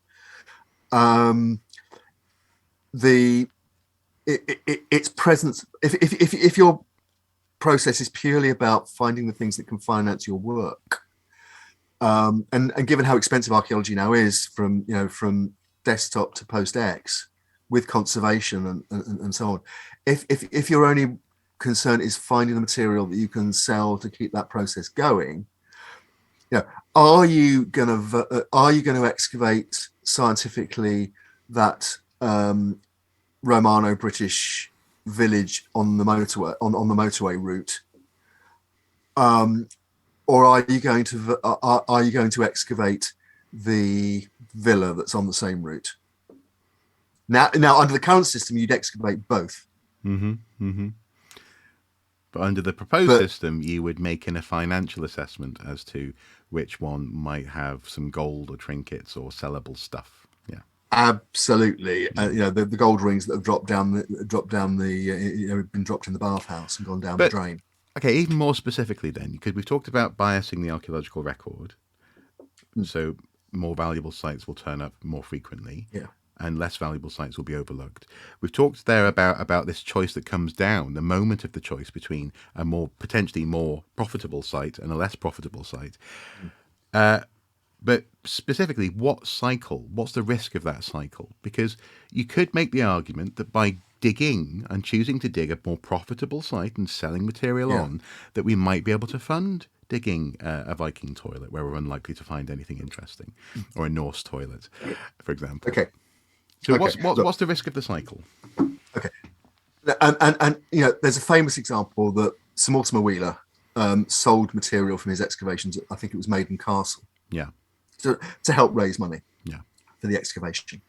Its presence, if your process is purely about finding the things that can finance your work, and given how expensive archaeology now is, from desktop to post X, with conservation and so on, if you're only concern is finding the material that you can sell to keep that process going, are you going to excavate scientifically that Romano-British village on the motorway on the motorway route, or are you going to excavate the villa that's on the same route? Now, under the current system, you'd excavate both. Mm-hmm. Mm-hmm. But under the proposed system, you would make a financial assessment as to which one might have some gold or trinkets or sellable stuff. Yeah, absolutely. The gold rings that have been dropped in the bathhouse and gone down the drain. Okay, even more specifically, then, because we've talked about biasing the archaeological record, so more valuable sites will turn up more frequently. Yeah. And less valuable sites will be overlooked. We've talked there about this choice that comes down, the moment of the choice between a potentially more profitable site and a less profitable site. But specifically, what cycle? What's the risk of that cycle? Because you could make the argument that by digging and choosing to dig a more profitable site and selling material on, that we might be able to fund digging a Viking toilet where we're unlikely to find anything interesting, or a Norse toilet, for example. Okay. So what's the risk of the cycle? Okay, and there's a famous example that Sir Mortimer Wheeler sold material from his excavations at, I think it was Maiden Castle. Yeah. To help raise money. Yeah. For the excavation.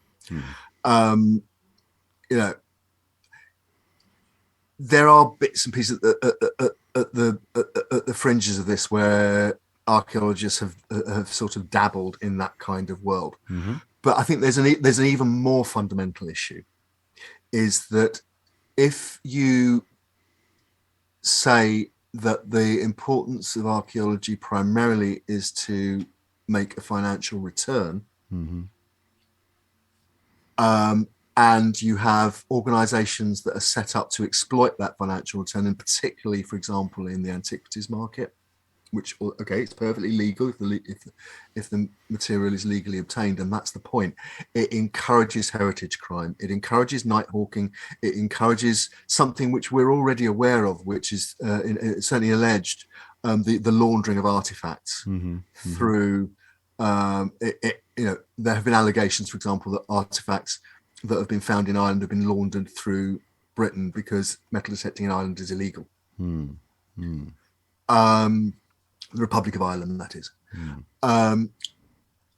There are bits and pieces at the fringes of this where archaeologists have sort of dabbled in that kind of world. Mm-hmm. But I think there's an even more fundamental issue, is that if you say that the importance of archaeology primarily is to make a financial return, and you have organizations that are set up to exploit that financial return, and particularly, for example, in the antiquities market, which, okay, it's perfectly legal if the material is legally obtained, and that's the point. It encourages heritage crime. It encourages night hawking. It encourages something which we're already aware of, which is certainly alleged, the laundering of artifacts through. There have been allegations, for example, that artifacts that have been found in Ireland have been laundered through Britain because metal detecting in Ireland is illegal. The Republic of Ireland, that is. And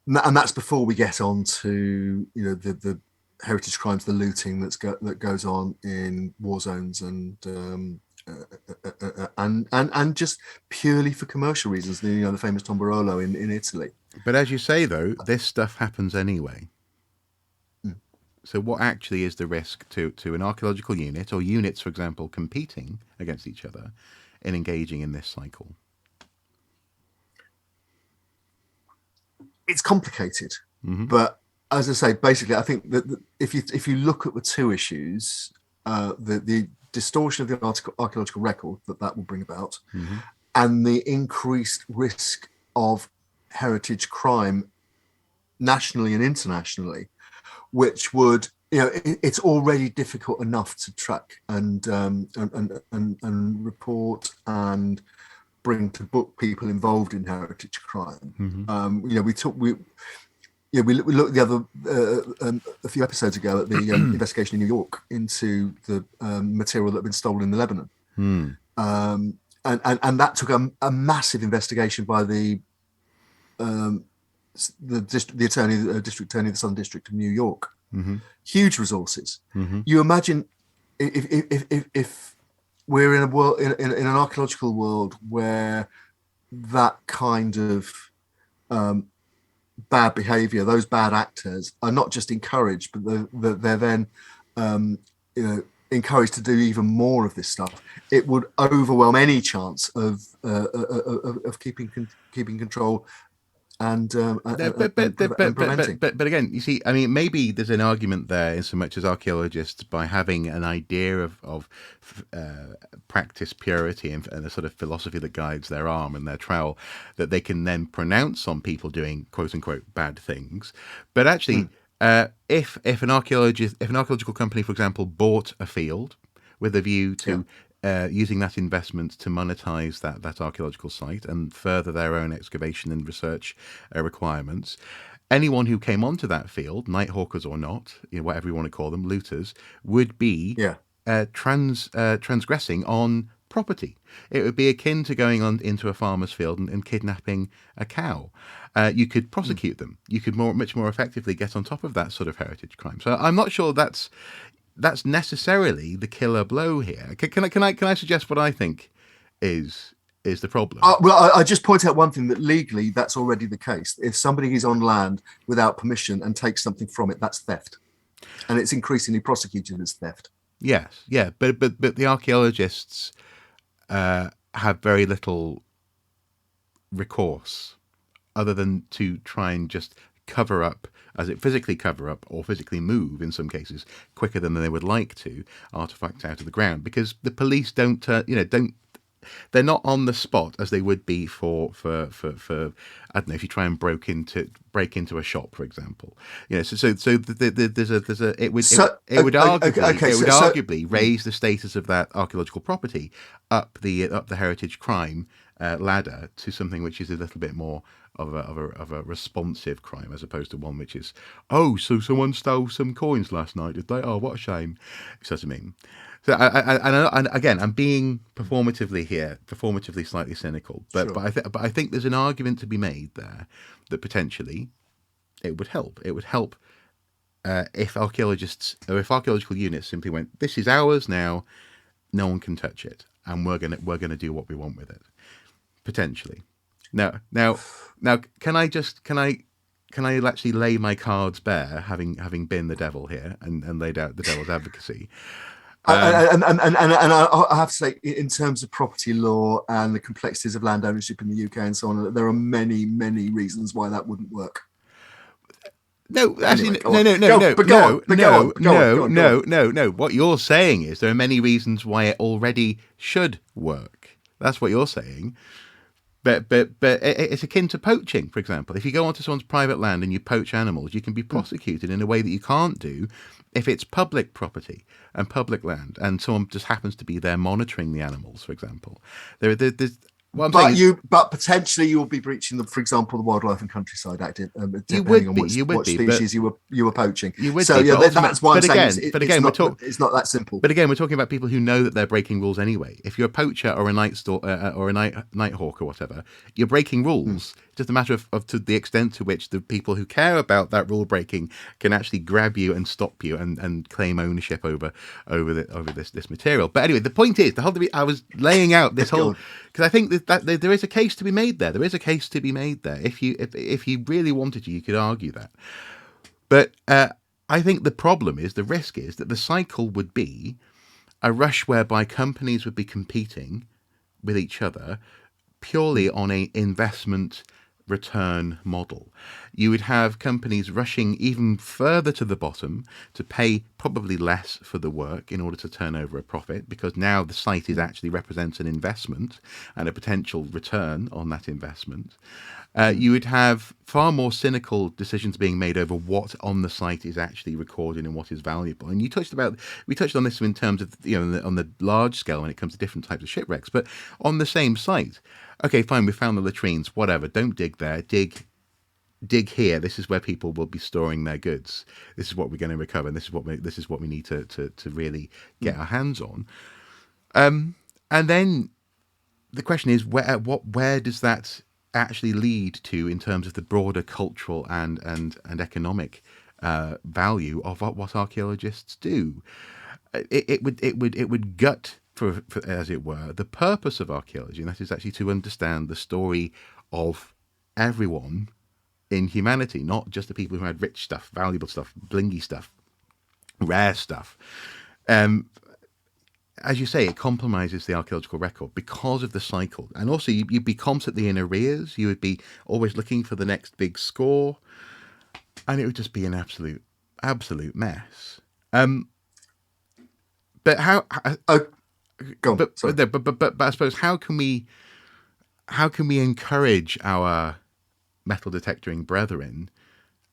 that's before we get on to the heritage crimes, the looting that goes on in war zones and just purely for commercial reasons. The famous Tombarolo in Italy. But as you say, though, this stuff happens anyway. So what actually is the risk to an archaeological unit, or units, for example, competing against each other in engaging in this cycle? It's complicated, but as I say, basically, I think that if you look at the two issues, the distortion of the archaeological record that will bring about, and the increased risk of heritage crime nationally and internationally, which would, it's already difficult enough to track and report and bring to book people involved in heritage crime. We looked a few episodes ago at the investigation in New York into the material that had been stolen in Lebanon, and that took a massive investigation by the district attorney of the Southern District of New York. Huge resources. You imagine if we're in a world, in an archaeological world where that kind of bad behavior, those bad actors are not just encouraged, but they're then encouraged to do even more of this stuff. It would overwhelm any chance of keeping control and preventing. But again, you see, I mean, maybe there's an argument there in so much as archaeologists, by having an idea of practice purity and a sort of philosophy that guides their arm and their trowel, that they can then pronounce on people doing quote unquote bad things. But actually, if an archaeological company, for example, bought a field with a view to using that investment to monetize that archaeological site and further their own excavation and research requirements. Anyone who came onto that field, nighthawkers or not, whatever you want to call them, looters, would be Yeah. transgressing on property. It would be akin to going on into a farmer's field and kidnapping a cow. You could prosecute them. You could much more effectively get on top of that sort of heritage crime. So I'm not sure that's necessarily the killer blow here. Can I suggest what I think is the problem? Well, I just point out one thing, that legally that's already the case. If somebody is on land without permission and takes something from it, that's theft, and it's increasingly prosecuted as theft. Yes, yeah, but the archaeologists have very little recourse other than to try and just cover up, physically cover up or physically move, in some cases, quicker than they would like to, artifacts out of the ground, because the police don't they're not on the spot as they would be for I don't know, if you try and break into a shop, for example. So it would arguably raise the status of that archaeological property up the heritage crime ladder to something which is a little bit more of a responsive crime, as opposed to one which is, oh, so someone stole some coins last night, did they? Oh, what a shame. So what I mean. So and again, I'm being performatively slightly cynical, but Sure. but I think there's an argument to be made there that potentially it would help. It would help if archaeologists or if archaeological units simply went, "This is ours now. No one can touch it, and we're gonna do what we want with it." Potentially. Now, can I actually lay my cards bare, having been the devil here and laid out the devil's advocacy? And I have to say, in terms of property law and the complexities of land ownership in the UK and so on, there are many, many reasons why that wouldn't work. No, actually, Anyway, no. What you're saying is there are many reasons why it already should work. That's what you're saying. But it's akin to poaching, for example. If you go onto someone's private land and you poach animals, you can be prosecuted in a way that you can't do if it's public property and public land, and someone just happens to be there monitoring the animals, for example. But potentially you will be breaching for example, the Wildlife and Countryside Act, depending on what species you were poaching. That's why I'm saying it's not that simple. But again, we're talking about people who know that they're breaking rules anyway. If you're a poacher or a nighthawk or whatever, you're breaking rules. It's just a matter of to the extent to which the people who care about that rule breaking can actually grab you and stop you and claim ownership over this material. But anyway, the point is, I was laying out this whole, because I think that there is a case to be made there. There is a case to be made there. If you really wanted to, you could argue that. But I think the risk is that the cycle would be a rush whereby companies would be competing with each other purely on a investment return model. You would have companies rushing even further to the bottom to pay probably less for the work in order to turn over a profit, because now the site actually represents an investment and a potential return on that investment. You would have far more cynical decisions being made over what on the site is actually recorded and what is valuable. And we touched on this in terms of, on the large scale when it comes to different types of shipwrecks, but on the same site. Okay, fine, we found the latrines, whatever, don't dig there, dig here. This is where people will be storing their goods. This is what we're going to recover, and this is what we need to really get our hands on. And then the question is, where does that actually lead to in terms of the broader cultural and economic value of what archaeologists do? It would gut, for as it were, the purpose of archaeology, and that is actually to understand the story of everyone in humanity, not just the people who had rich stuff, valuable stuff, blingy stuff, rare stuff. As you say, it compromises the archaeological record because of the cycle. And also, you'd be constantly in arrears. You would be always looking for the next big score. And it would just be an absolute mess. But how... Go on, but I suppose, how can we encourage our metal detectoring brethren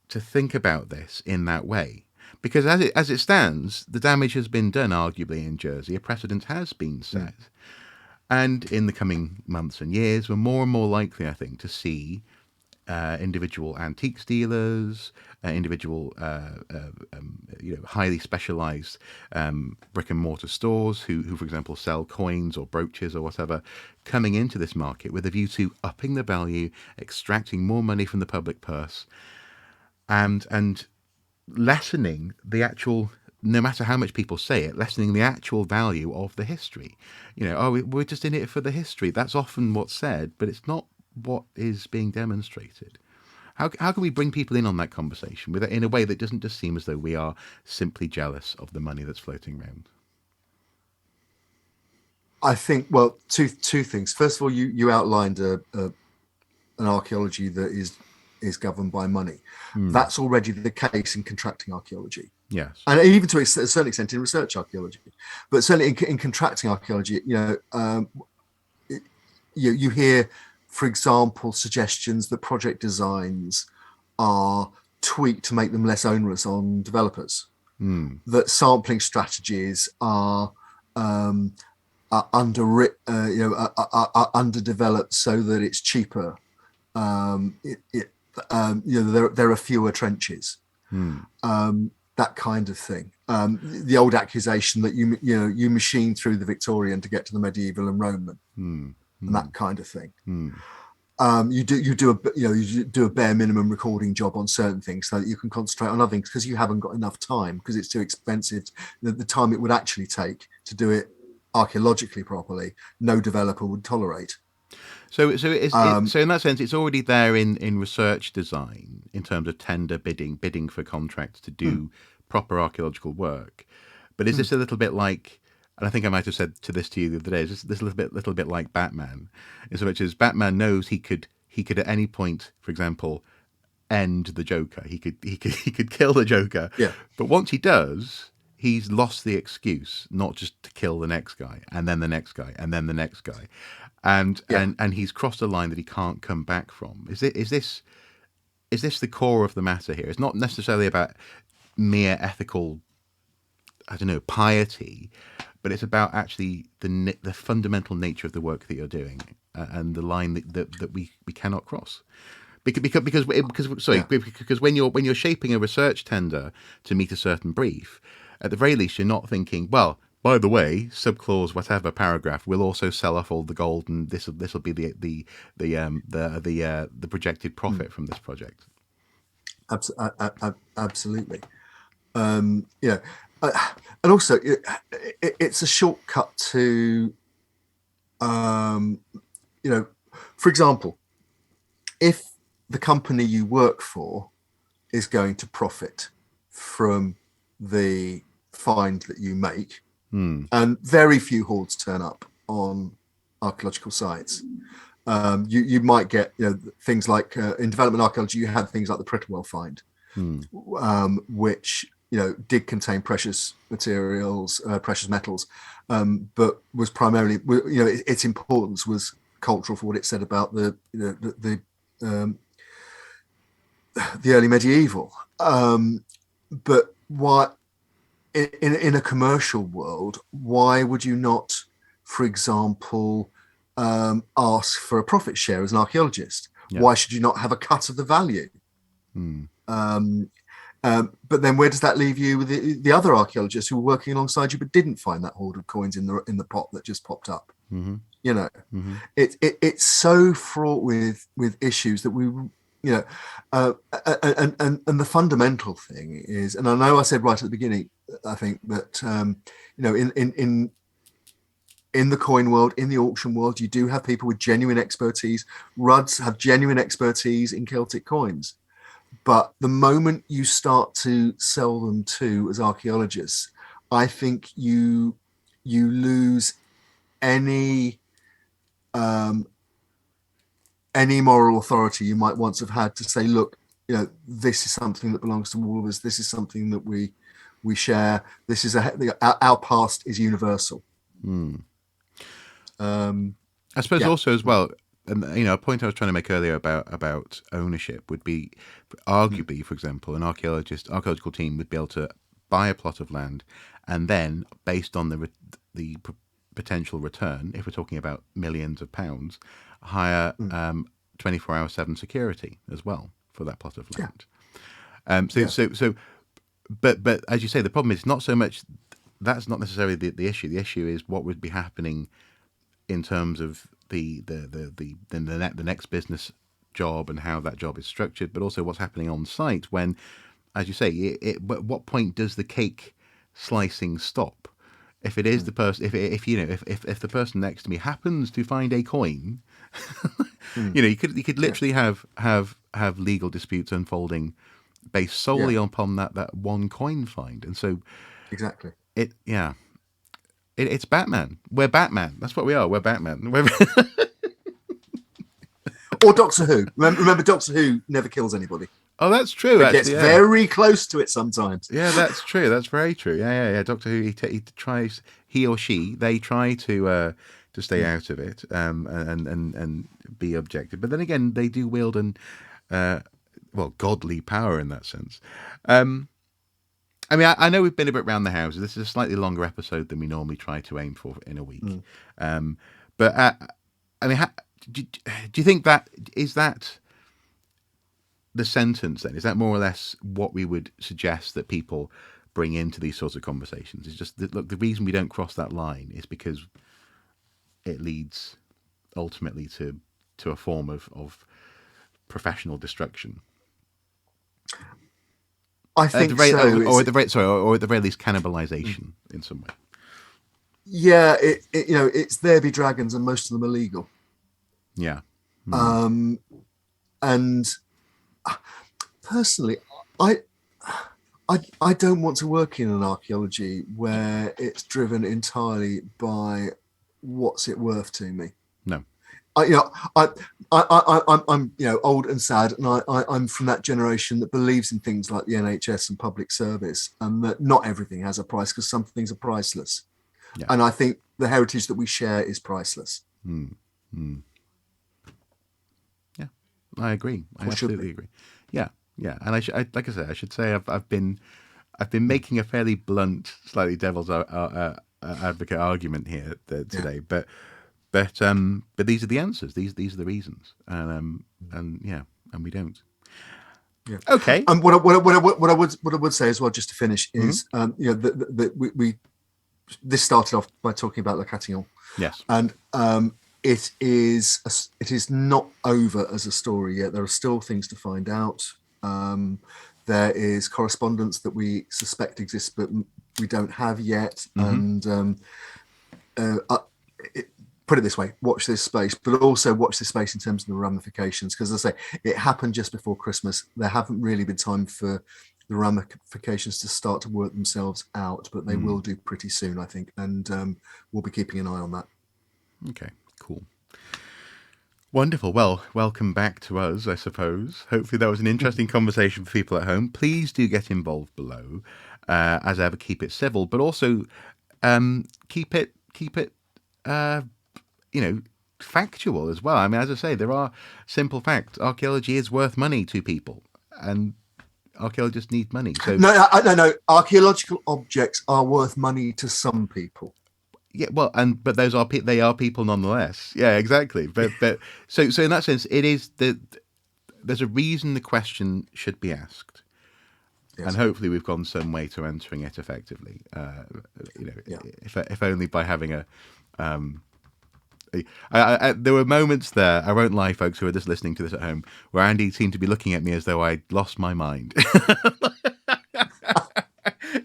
to think about this in that way? Because as it stands, the damage has been done, arguably, in Jersey. A precedent has been set. And in the coming months and years, we're more and more likely, I think, to see individual antiques dealers, individual, highly specialised brick and mortar stores who, for example, sell coins or brooches or whatever, coming into this market with a view to upping the value, extracting more money from the public purse, and lessening the actual, no matter how much people say it, lessening the actual value of the history. We're just in it for the history. That's often what's said, but it's not what is being demonstrated. How can we bring people in on that conversation in a way that doesn't just seem as though we are simply jealous of the money that's floating around? I think, well, two things. First of all, you outlined an archaeology that is governed by money. That's already the case in contracting archaeology. Yes, and even to a certain extent in research archaeology, but certainly in contracting archaeology, you hear, for example, suggestions that project designs are tweaked to make them less onerous on developers. That sampling strategies are underdeveloped so that it's cheaper. There are fewer trenches. That kind of thing. The old accusation that you machine through the Victorian to get to the medieval and Roman, and that kind of thing. You do a bare minimum recording job on certain things so that you can concentrate on other things because you haven't got enough time because it's too expensive. The time it would actually take to do it archaeologically properly, no developer would tolerate. So in that sense, it's already there in research design in terms of tender bidding for contracts to do proper archaeological work. But is this a little bit like, and I think I might have said to you the other day, is this a little bit like Batman, in so much as Batman knows he could at any point, for example, end the Joker. He could kill the Joker. Yeah. But once he does, he's lost the excuse not just to kill the next guy and then the next guy and then the next guy. And he's crossed a line that he can't come back from. Is this the core of the matter here? It's not necessarily about mere ethical, I don't know, piety, but it's about actually the fundamental nature of the work that you're doing and the line that we cannot cross. Because when you're shaping a research tender to meet a certain brief, at the very least you're not thinking, well, by the way, subclause whatever paragraph will also sell off all the gold, and this will be the projected profit from this project. Absolutely. And also it's a shortcut to, for example, if the company you work for is going to profit from the find that you make, and very few hoards turn up on archaeological sites. You might get things like in development archaeology, you had things like the Prittlewell find, which did contain precious materials, precious metals, but was primarily its importance was cultural for what it said about the early medieval. But what in a commercial world, why would you not, for example, ask for a profit share as an archaeologist? Yeah. Why should you not have a cut of the value? But then where does that leave you with the other archaeologists who were working alongside you but didn't find that hoard of coins in the pot that just popped up? It's so fraught with issues that we and the fundamental thing is, and I know I said right at the beginning, I think that in the coin world, in the auction world, you do have people with genuine expertise. Rudds have genuine expertise in Celtic coins. But the moment you start to sell them to as archaeologists, I think you lose any moral authority you might once have had to say, look, this is something that belongs to all of us. This is something that we share. This is our past is universal. I suppose also as well, and a point I was trying to make earlier about ownership would be, arguably, for example, an archaeological team would be able to buy a plot of land, and then based on the potential return, if we're talking about millions of pounds, hire 24/7 security as well for that plot of land. But as you say, the problem is not so much. That's not necessarily the issue. The issue is what would be happening in terms of the next business job and how that job is structured, but also what's happening on site when, as you say, at what point does the cake slicing stop? If it is the person, if the person next to me happens to find a coin, you could literally have legal disputes unfolding based solely upon that one coin find, and so exactly. It's Batman. We're Batman. That's what we are. We're Batman. Or Doctor Who. Remember, Doctor Who never kills anybody. Oh, that's true. It gets very close to it sometimes. Yeah, that's true. That's very true. Yeah. Doctor Who, he or she try to stay out of it and be objective. But then again, they do wield godly power in that sense. I mean, I know we've been a bit round the houses. This is a slightly longer episode than we normally try to aim for in a week. But I mean, do you think that the sentence then? Is that more or less what we would suggest that people bring into these sorts of conversations? It's just that, look, the reason we don't cross that line is because it leads ultimately to a form of professional destruction. I think or at the very least, cannibalization in some way. Yeah, it's there be dragons, and most of them are legal. Yeah. And personally, I don't want to work in an archaeology where it's driven entirely by what's it worth to me. No. I'm old and sad, and I'm from that generation that believes in things like the NHS and public service, and that not everything has a price because some things are priceless. Yeah. And I think the heritage that we share is priceless. Yeah, I agree. I absolutely agree. Yeah. And I like I said, I should say I've been making a fairly blunt, slightly devil's advocate argument here today, but these are the answers. These are the reasons, and we don't. Yeah. Okay. And what I would say as well, just to finish, is we this started off by talking about Le Câtillon. Yes. And it is not over as a story yet. There are still things to find out. There is correspondence that we suspect exists, but we don't have yet. And put it this way, watch this space, but also watch this space in terms of the ramifications. Because as I say, it happened just before Christmas. There haven't really been time for the ramifications to start to work themselves out, but they will do pretty soon, I think. And we'll be keeping an eye on that. Okay, cool. Wonderful. Well, welcome back to us, I suppose. Hopefully that was an interesting conversation for people at home. Please do get involved below. As ever, keep it civil, but also keep it factual as well. I mean, as I say, there are simple facts. Archaeology is worth money to people, and archaeologists need money. So no. Archaeological objects are worth money to some people. Yeah, well, but they are people nonetheless. Yeah, exactly. But so in that sense, it is there's a reason the question should be asked, and hopefully we've gone some way to answering it effectively. If only by having a. There were moments there, I won't lie, folks who are just listening to this at home, where Andy seemed to be looking at me as though I'd lost my mind.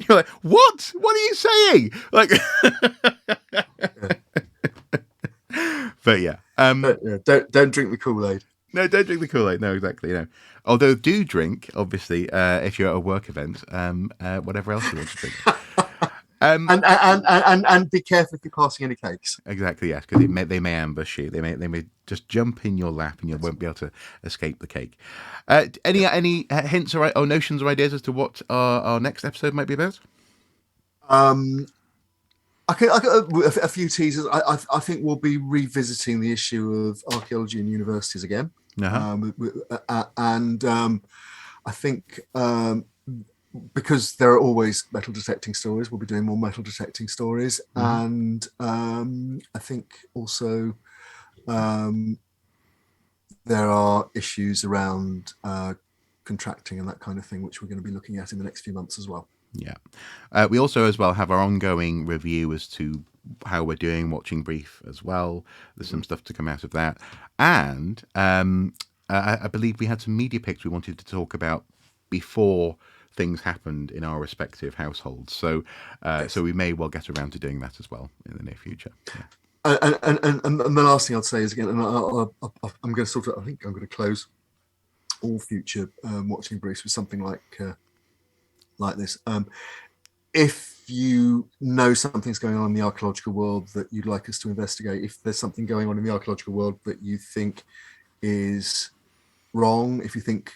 You're like, what? What are you saying? Like, but yeah. Don't drink the Kool-Aid. No, don't drink the Kool-Aid. No, exactly. No. Although do drink, obviously, if you're at a work event, whatever else you want to drink. And be careful if you're passing any cakes. Exactly, yes, because they may ambush you. They may just jump in your lap, and you won't be able to escape the cake. Any hints or notions or ideas as to what our next episode might be about? A few teasers. I think we'll be revisiting the issue of archaeology in universities again, Uh-huh. and I think because there are always metal detecting stories, we'll be doing more metal detecting stories, and I think also there are issues around contracting and that kind of thing, which we're going to be looking at in the next few months as well. Yeah. We also as well have our ongoing review as to how we're doing, watching brief as well. There's some stuff to come out of that. And I believe we had some media picks we wanted to talk about before things happened in our respective households. So Yes. so we may well get around to doing that as well in the near future. Yeah. And the last thing I'd say is, again, and I'm going to sort of, I think I'm going to close all future watching briefs with something like this. If you know something's going on in the archaeological world that you'd like us to investigate, if there's something going on in the archaeological world that you think is wrong, if you think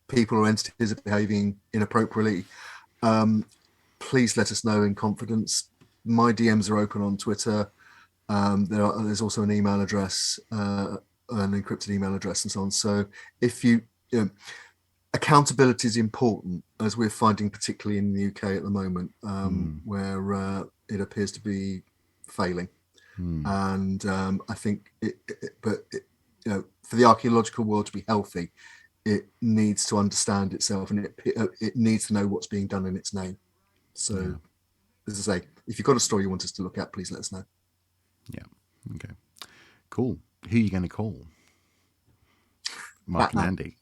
people or entities are behaving inappropriately, please let us know in confidence. My DMs are open on Twitter. There's also an email address, an encrypted email address, and so on. So if you know, accountability is important, as we're finding, particularly in the UK at the moment, where it appears to be failing. And I think, for the archaeological world to be healthy, it needs to understand itself, and it needs to know what's being done in its name. So, as I say, if you've got a story you want us to look at, please let us know. Yeah. Okay. Cool. Who are you going to call? Mark and Andy.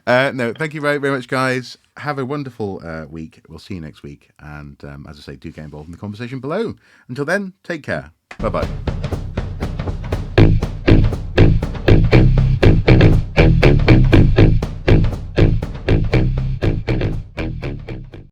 No, thank you very, very much, guys. Have a wonderful week. We'll see you next week. And as I say, do get involved in the conversation below. Until then, take care. Bye-bye.